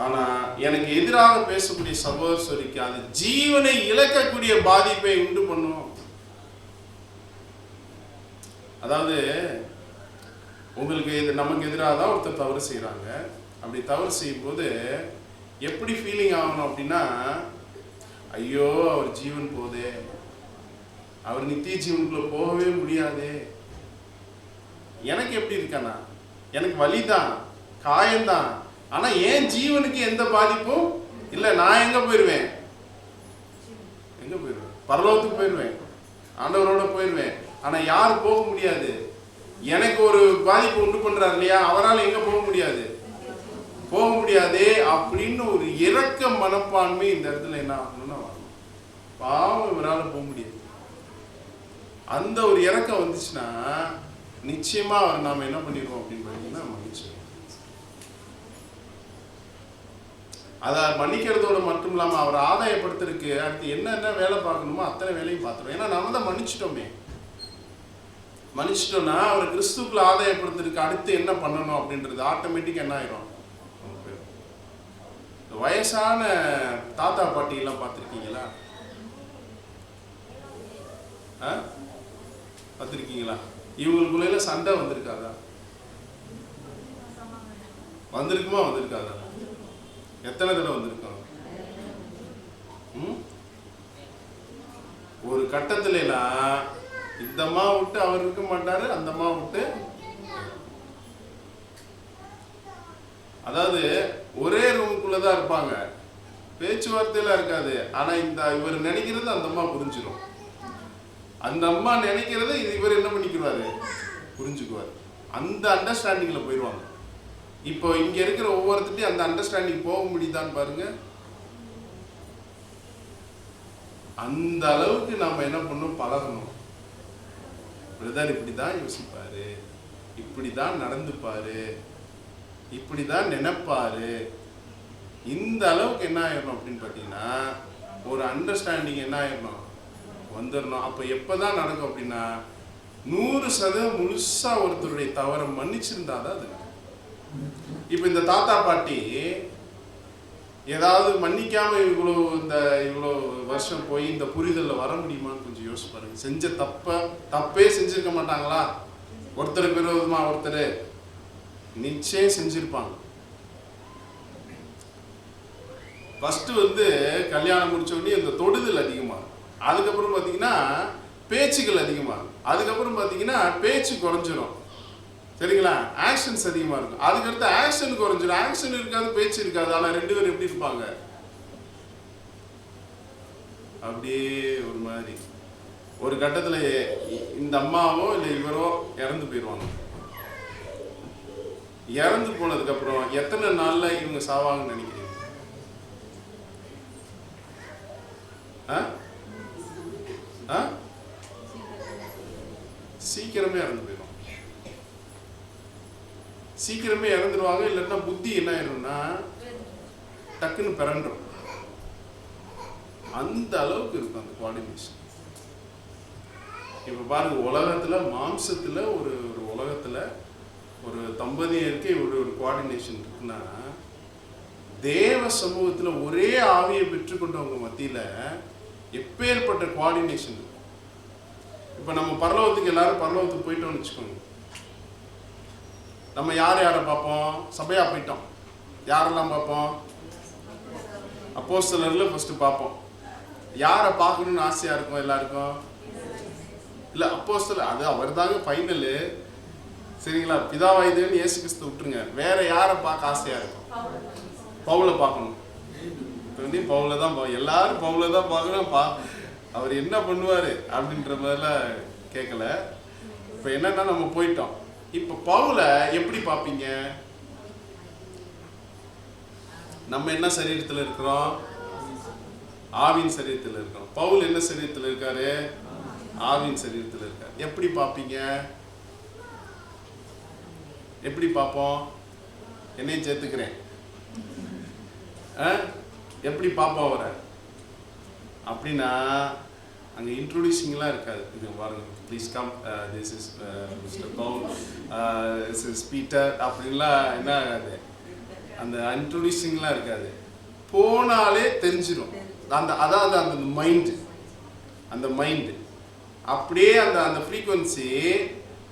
ஆனா எனக்கு எதிராக பேசக்கூடிய சகோதரிக்கு அது ஜீவனை இழக்கக்கூடிய பாதிப்பை உண்டு பண்ணும். அதாவது உங்களுக்கு நமக்கு எதிராக தான் ஒருத்தர் தவறு செய்யறாங்க. அப்படி தவறு செய்யும் போது எப்படி ஃபீலிங் ஆகணும் அப்படின்னா, ஐயோ அவர் ஜீவன் போதே, அவர் நித்திய ஜீவனுக்குள்ள போகவே முடியாது. எனக்கு எப்படி இருக்கானா, எனக்கு வலிதான், காயம்தான், ஆனா ஏன் ஜீவனுக்கு எந்த பாதிப்பும் இல்லை. நான் எங்க போயிடுவேன், பரலோகத்துக்கு போயிடுவேன், ஆண்டவரோட போயிடுவேன். ஆனா யார் போக முடியாது, எனக்கு ஒரு பாதிப்பு உண்டு பண்றாரு இல்லையா, அவரால் எங்க போக முடியாது அப்படின்னு ஒரு இரக்க மனப்பான்மை இந்த இடத்துல என்ன ஆகணும்னா, பாவம் இவரால் போக முடியாது. அந்த ஒரு இரக்கம் வந்துச்சுன்னா நிச்சயமா அவர் நாம என்ன பண்ணிடுவோம் அப்படின்னு பார்த்தீங்கன்னா மன்னிச்சு. அதை மன்னிக்கிறதோட மட்டும் இல்லாம அவர் ஆதாயப்படுத்துறதுக்கு அடுத்து என்னென்ன வேலை பார்க்கணுமோ அத்தனை வேலையும் பார்த்துருவோம். ஏன்னா நம்ம தான் மன்னிச்சிட்டோம்னா அவர் கிறிஸ்துக்குள்ள ஆதாயப்படுத்துறதுக்கு அடுத்து என்ன பண்ணணும் அப்படின்றது ஆட்டோமேட்டிக்கா என்ன ஆயிரும். வயசான தாத்தா பாட்டி எல்லாம் பார்த்துருக்கீங்களா? பார்த்துருக்கீங்களா? இவங்களுக்குள்ள சண்டை வந்திருக்காதா? வந்திருக்காதா? எத்தனை தடவை வந்திருக்கோம்? ஒரு கட்டத்துல எல்லாம் இந்த அம்மா விட்டு அவர் இருக்க மாட்டாரு, அந்த அம்மா விட்டு. அதாவது ஒரே ரூமுக்குள்ளதான் இருப்பாங்க, பேச்சுவார்த்தையில இருக்காது. ஆனா இவர் நினைக்கிறது அந்த அம்மா புரிஞ்சிடும். அந்த அம்மா நினைக்கிறத இவர் என்ன பண்ணிக்குவாரு, புரிஞ்சுக்குவார். அந்த அண்டர்ஸ்டாண்டிங்ல போயிடுவாங்க. இப்போ இங்க இருக்கிற ஒவ்வொருத்தையும் அந்த அண்டர்ஸ்டாண்டிங் போக முடியுதான்னு பாருங்க. அந்த அளவுக்கு நாம என்ன பண்ணணும், பழகணும். பிரதர் இப்படிதான் யோசிப்பாரு, இப்படிதான் நடந்துப்பாரு, இப்படிதான் நினைப்பாரு. இந்த அளவுக்கு என்ன ஆயிடணும் அப்படின்னு பார்த்தீங்கன்னா, ஒரு அண்டர்ஸ்டாண்டிங் என்ன ஆயிடணும், வந்துடணும். அப்போ எப்போதான் நடக்கும் அப்படின்னா, 100% முழுசா ஒருத்தருடைய தவறை மன்னிச்சிருந்தா தான் அது. இப்போ இந்த தாத்தா பாட்டி ஏதாவது மன்னிக்காம இவ்வளோ வருஷம் போய் இந்த புரிதலில் வர முடியுமான்னு கொஞ்சம் யோசிச்சு பாருங்க. செஞ்ச தப்பே செஞ்சிருக்க மாட்டாங்களா? ஒருத்தருக்கு விரோதமா ஒருத்தர் நிச்சயம் செஞ்சிருப்பாங்க. ஃபர்ஸ்ட் கல்யாணம் முடிச்ச உடனே இந்த தொடுதல் அதிகமாகும். அதுக்கப்புறம் பார்த்தீங்கன்னா பேச்சுகள் அதிகமாகும். அதுக்கப்புறம் பார்த்தீங்கன்னா பேச்சு குறைஞ்சிரும். சரிங்களா? ஆக்ஷன்ஸ் அதிகமாக இருக்கும். அதுக்கடுத்து ஆக்ஷன் குறைஞ்சிடும். ஆக்ஷன் இருக்காது, பேச்சு இருக்காது. ஆனால் 2 பேரும் எப்படி இருப்பாங்க, அப்படியே ஒரு மாதிரி. ஒரு கட்டத்தில் இந்த அம்மாவோ இல்லை இவரோ இறந்து போயிடுவாங்க. இறந்து போனதுக்கப்புறம் எத்தனை நாளில் இவங்க சாவாங்கன்னு நினைக்கிறீங்க? சீக்கிரமே இறந்து போயிடும். சீக்கிரமே இறந்துருவாங்க. இல்லைன்னா புத்தி என்ன ஆயிரும்னா டக்குன்னு பிறண்டுரும். அந்த அளவுக்கு இருக்கும் அந்த கோஆர்டினேஷன். இப்ப பாருங்க, உலகத்துல மாம்சத்துல ஒரு உலகத்துல ஒரு தம்பதியருக்கு ஒரு கோஆர்டினேஷன் இருக்குன்னா, தேவ சமூகத்துல ஒரே ஆவியை பெற்றுக்கொண்டவங்க மத்தியில எப்பேற்பட்ட கோஆர்டினேஷன் இருக்கும். இப்ப நம்ம பரலோகத்துக்கு எல்லாரும் பரலோகத்துக்கு போயிட்டோம்னு வச்சுக்கோங்க. நம்ம யாரை பார்ப்போம்? சபையா போயிட்டோம். யாரெல்லாம் பார்ப்போம்? அப்போஸ்தலர்ல ஃபர்ஸ்ட் பார்ப்போம். யாரை பார்க்கணும்னு ஆசையா இருக்கும் எல்லாருக்கும்? இல்ல, அப்போஸ்தலர் அது அவர் தாங்க ஃபைனலு. சரிங்களா? பிதாவாயுதேவன் இயேசு கிறிஸ்து விட்டுருங்க. வேற யாரை பார்க்க ஆசையா இருக்கும்? பவுலை பார்க்கணும். பவுலை தான் எல்லாரும் பவுலை தான் பார்க்கணும். அவர் என்ன பண்ணுவாரு அப்படின்ற மாதிரிலாம் கேட்கல. இப்ப என்னன்னா நம்ம போயிட்டோம். இப்ப பவுலை எப்படி பார்ப்பீங்க? நம்ம என்ன சரீரத்தில் இருக்கிறோம்? ஆவின் சரீரத்தில் இருக்கிறோம். பவுல் என்ன சரீரத்தில் இருக்காரு? ஆவின் சரீரத்தில் இருக்காரு. எப்படி பார்ப்பீங்க? எப்படி பார்ப்போம்? என்னையும் சேர்த்துக்கிறேன். எப்படி பார்ப்போம் அவரை அப்படின்னா, அங்கே இன்ட்ரோடியூசிங்லாம் இருக்காது. இது பாருங்க, please come, this is Mister Paul, this is Peter அப்படின்லாம் என்ன ஆகாது. அந்த இன்ட்ரோடியூசிங்லாம் இருக்காது. போனாலே தெரிஞ்சிடும். அதாவது அந்த மைண்டு அப்படியே அந்த ஃப்ரீக்வன்சி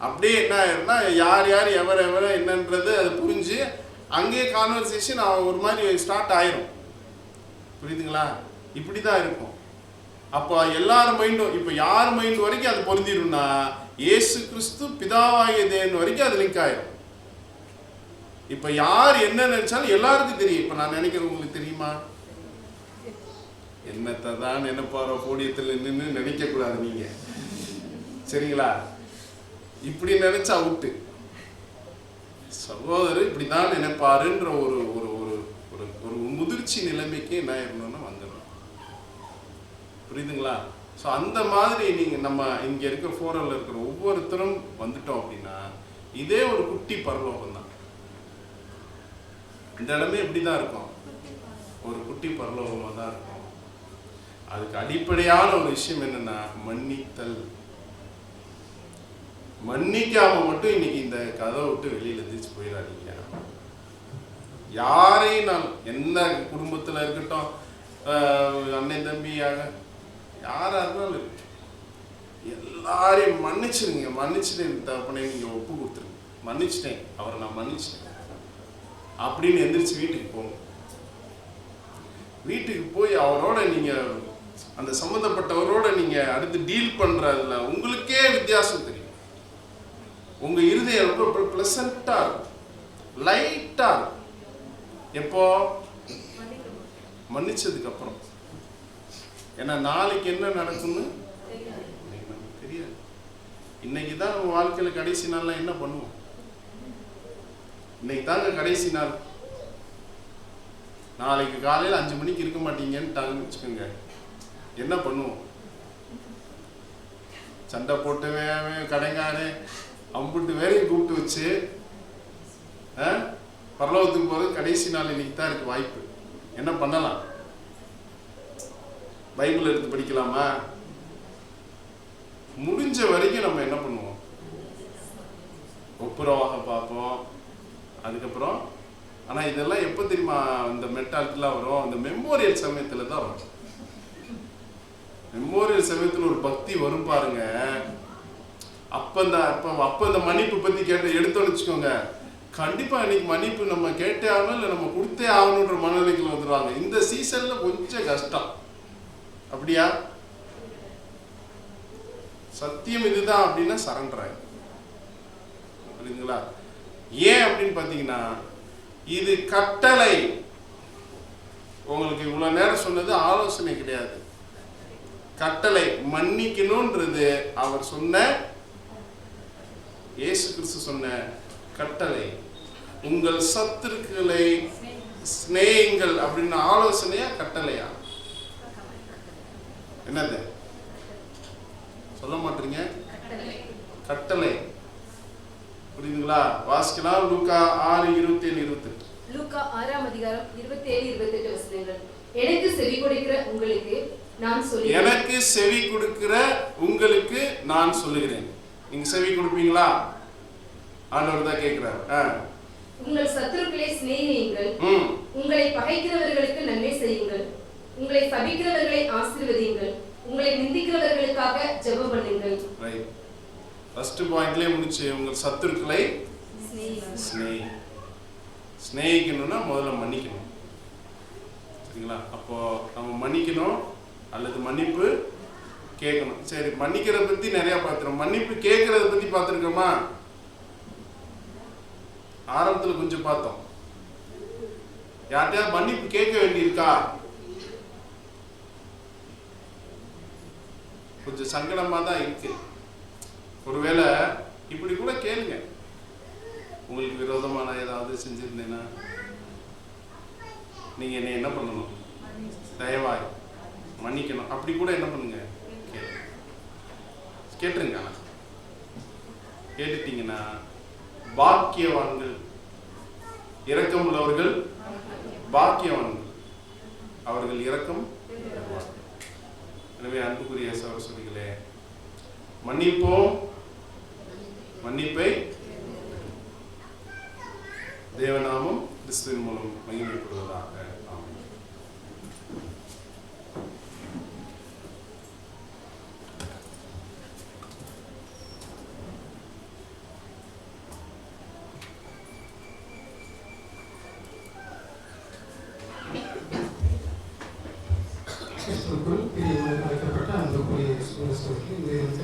அப்படியே என்ன ஆயிரும்னா, யார் எவர் என்னன்றது அது புரிஞ்சு அங்கேயே கான்வர்சேஷன் ஒரு மாதிரி ஸ்டார்ட் ஆயிரும். புரியுதுங்களா? இப்படி தான் இருக்கும். அப்போ எல்லார் மைண்டும், இப்போ யார் மைண்ட் வரைக்கும் அது பொருந்திடும்னா, இயேசு கிறிஸ்து பிதாவாகிய தேவன் வரைக்கும் அது லிங்க் ஆயிரும். இப்போ யார் என்ன நினைச்சாலும் எல்லாருக்கும் தெரியும். இப்போ நான் நினைக்கிறது உங்களுக்கு தெரியுமா? என்னத்தை தான் நினைப்பாரோ போடியத்தில் நின்று நினைக்க கூடாது நீங்க. சரிங்களா? இப்படி நினைச்சா அவுட்டு. சகோதரர் இப்படிதான் நினைப்பாருன்ற ஒரு ஒரு ஒரு ஒரு முதிர்ச்சி நிலைமைக்கு என்ன ஆயிரணும்னா வந்துடும். புரியுதுங்களா? ஸோ அந்த மாதிரி நம்ம இங்க இருக்க ஃபோரல்ல இருக்கிற ஒவ்வொருத்தரும் வந்துட்டோம் அப்படின்னா, இதே ஒரு குட்டி பரலோகம் தான். இந்த இடமே இப்படிதான் இருக்கும், ஒரு குட்டி பரலோகமா தான் இருக்கும். அதுக்கு அடிப்படையான ஒரு விஷயம் என்னன்னா மன்னித்தல். மன்னிக்காம மட்டும் இன்னைக்கு இந்த கதை விட்டு வெளியில எந்திரிச்சு போயிடாதீங்க. யாரையும் நான் என்ன குடும்பத்துல இருக்கட்டும், அண்ணன் தம்பியாக யாரா இருந்தாலும் எல்லாரையும் மன்னிச்சிருங்க. மன்னிச்சுட்டு தப்புனே நீங்க ஒப்பு கொடுத்துருங்க. மன்னிச்சிட்டேன், அவரை நான் மன்னிச்சிட்டேன் அப்படின்னு எந்திரிச்சு வீட்டுக்கு போங்க. வீட்டுக்கு போய் அவரோட நீங்க அந்த சம்பந்தப்பட்டவரோட நீங்க அடுத்து டீல் பண்றதுல உங்களுக்கே வித்தியாசம் தெரியும். உங்க இருதயம் ரொம்ப பிளசண்டா இருக்கும், லைட்டா இருக்கும். எப்போ மன்னிச்சதுக்கு அப்புறம். ஏன்னா நாளைக்கு என்ன நடக்கும்னு தெரியாது. இன்னைக்கு தான் நம்ம வாழ்க்கையில கடைசி நாள்ல என்ன பண்ணுவோம்? இன்னைக்கு தாங்க கடைசி நாள். நாளைக்கு காலையில் 5 மணிக்கு இருக்க மாட்டீங்கன்னு வச்சுக்கோங்க, என்ன பண்ணுவோம்? சண்டை போட்டு கடைங்காரே அம்புட்டு வேறையும் கூப்பிட்டு வச்சு பரலோகத்துக்கு போகிறது கடைசி நாள் இன்னைக்கு தான் இருக்கு வாய்ப்பு. என்ன பண்ணலாம்? பைபிள் எடுத்து படிக்கலாமா? முடிஞ்ச வரைக்கும் நம்ம என்ன பண்ணுவோம்? ஒப்புரவாக பார்ப்போம். அதுக்கப்புறம் ஆனா இதெல்லாம் எப்ப தெரியுமா இந்த மென்டாலிட்டிலாம் வரும்? அந்த மெமோரியல் சமயத்துல தான் வரும். மெமோரியல் சமயத்துல ஒரு பக்தி வரும் பாருங்க. அப்ப இந்த மன்னிப்பு பத்தி எடுத்தோன்னு வச்சுக்கோங்க, கண்டிப்பா இன்னைக்கு மன்னிப்பு நம்ம கேட்டே ஆகணும், இல்லை நம்ம கொடுத்தே ஆகணுன்ற மனநிலைக்குள்ள வந்துடுவாங்க. இந்த சீசன்ல கொஞ்சம் கஷ்டம். அப்படியா? சத்தியம் இதுதான் அப்படின்னா சரண்டர் ஆயிடும். புரியுதுங்களா? ஏன் அப்படின்னு பாத்தீங்கன்னா, இது கட்டளை. உங்களுக்கு இவ்வளவு நேரம் சொன்னது ஆலோசனை கிடையாது, கட்டளை. மன்னிக்கணும்ன்றது அவர் சொன்ன, இயேசு கிறிஸ்து சொன்ன கட்டளை. உங்கள் சத்துருக்களை சிநேகியுங்கள் அப்படின்னு ஆலோசனையா கட்டளையா? என்னது சொல்ல மாட்டீங்க? கட்டளை. புரியுதுங்களா? வாசிக்கலாம். லூக்கா 6:27-28. லூக்கா 6ஆம் அதிகாரம் 27-28 வசனங்கள். எனக்கு செவி கொடுக்கிற உங்களுக்கு நான் சொல்லுகிறேன். எனக்கு செவி கொடுக்கிற உங்களுக்கு நான் சொல்லுகிறேன். நீங்க செவி கொடுப்பீங்களா? ஆண்டவர் தான் கேட்கிறார். உங்கள் சத்துருக்களை சிநேகியுங்கள், உங்களை பகைக்கிறவர்களுக்கு நன்மை செய்யுங்கள், உங்களை சபிக்கிறவர்களை ஆசீர்வதியுங்கள், உங்களை நிந்திக்கிறவர்களுக்காக ஜெபம் பண்ணுங்கள். ரைட். ஃபர்ஸ்ட் பாயிண்ட்லயே முடிச்சு, உங்கள் சத்துருக்களை சிநேகிக்கணும்னா முதல்ல மன்னிக்கணும். சரிங்களா? அப்போ நம்ம மன்னிக்கணும் அல்லது மன்னிப்பு கேட்கணும். சரி, மன்னிக்கிறத பத்தி நிறைய பார்த்துருக்கோம். மன்னிப்பு கேட்கறத பத்தி பார்த்துருக்கோமா? ஆரம்பத்துல கொஞ்சம் பார்த்தோம். யார்கிட்டயாவது மன்னிப்பு கேட்க வேண்டியிருக்கா? கொஞ்சம் சங்கடமா தான் இருக்கு. ஒருவேளை இப்படி கூட கேளுங்க, உங்களுக்கு விரோதமான ஏதாவது செஞ்சிருந்தேன்னா நீங்க என்ன பண்ணணும்? தயவாய் மன்னிக்கணும். அப்படி கூட என்ன பண்ணுங்க, கேட்டுருங்க. கேட்டுட்டீங்கன்னா பாக்கியவான்கள், இரக்கம் உள்ளவர்கள் பாக்கியவான்கள், அவர்கள் இரக்கம். எனவே அன்புக்குரிய சகோதரிகளே, மன்னிப்போம், மன்னிப்பை தேவநாமம் கிறிஸ்துவின் மூலம் மகிமைப்படுவதாக. கிறிஸ்துவுக்குள் பிரியமாக அழைக்கப்பட்ட அன்புக்குரிய சகோதரர்களே, இந்த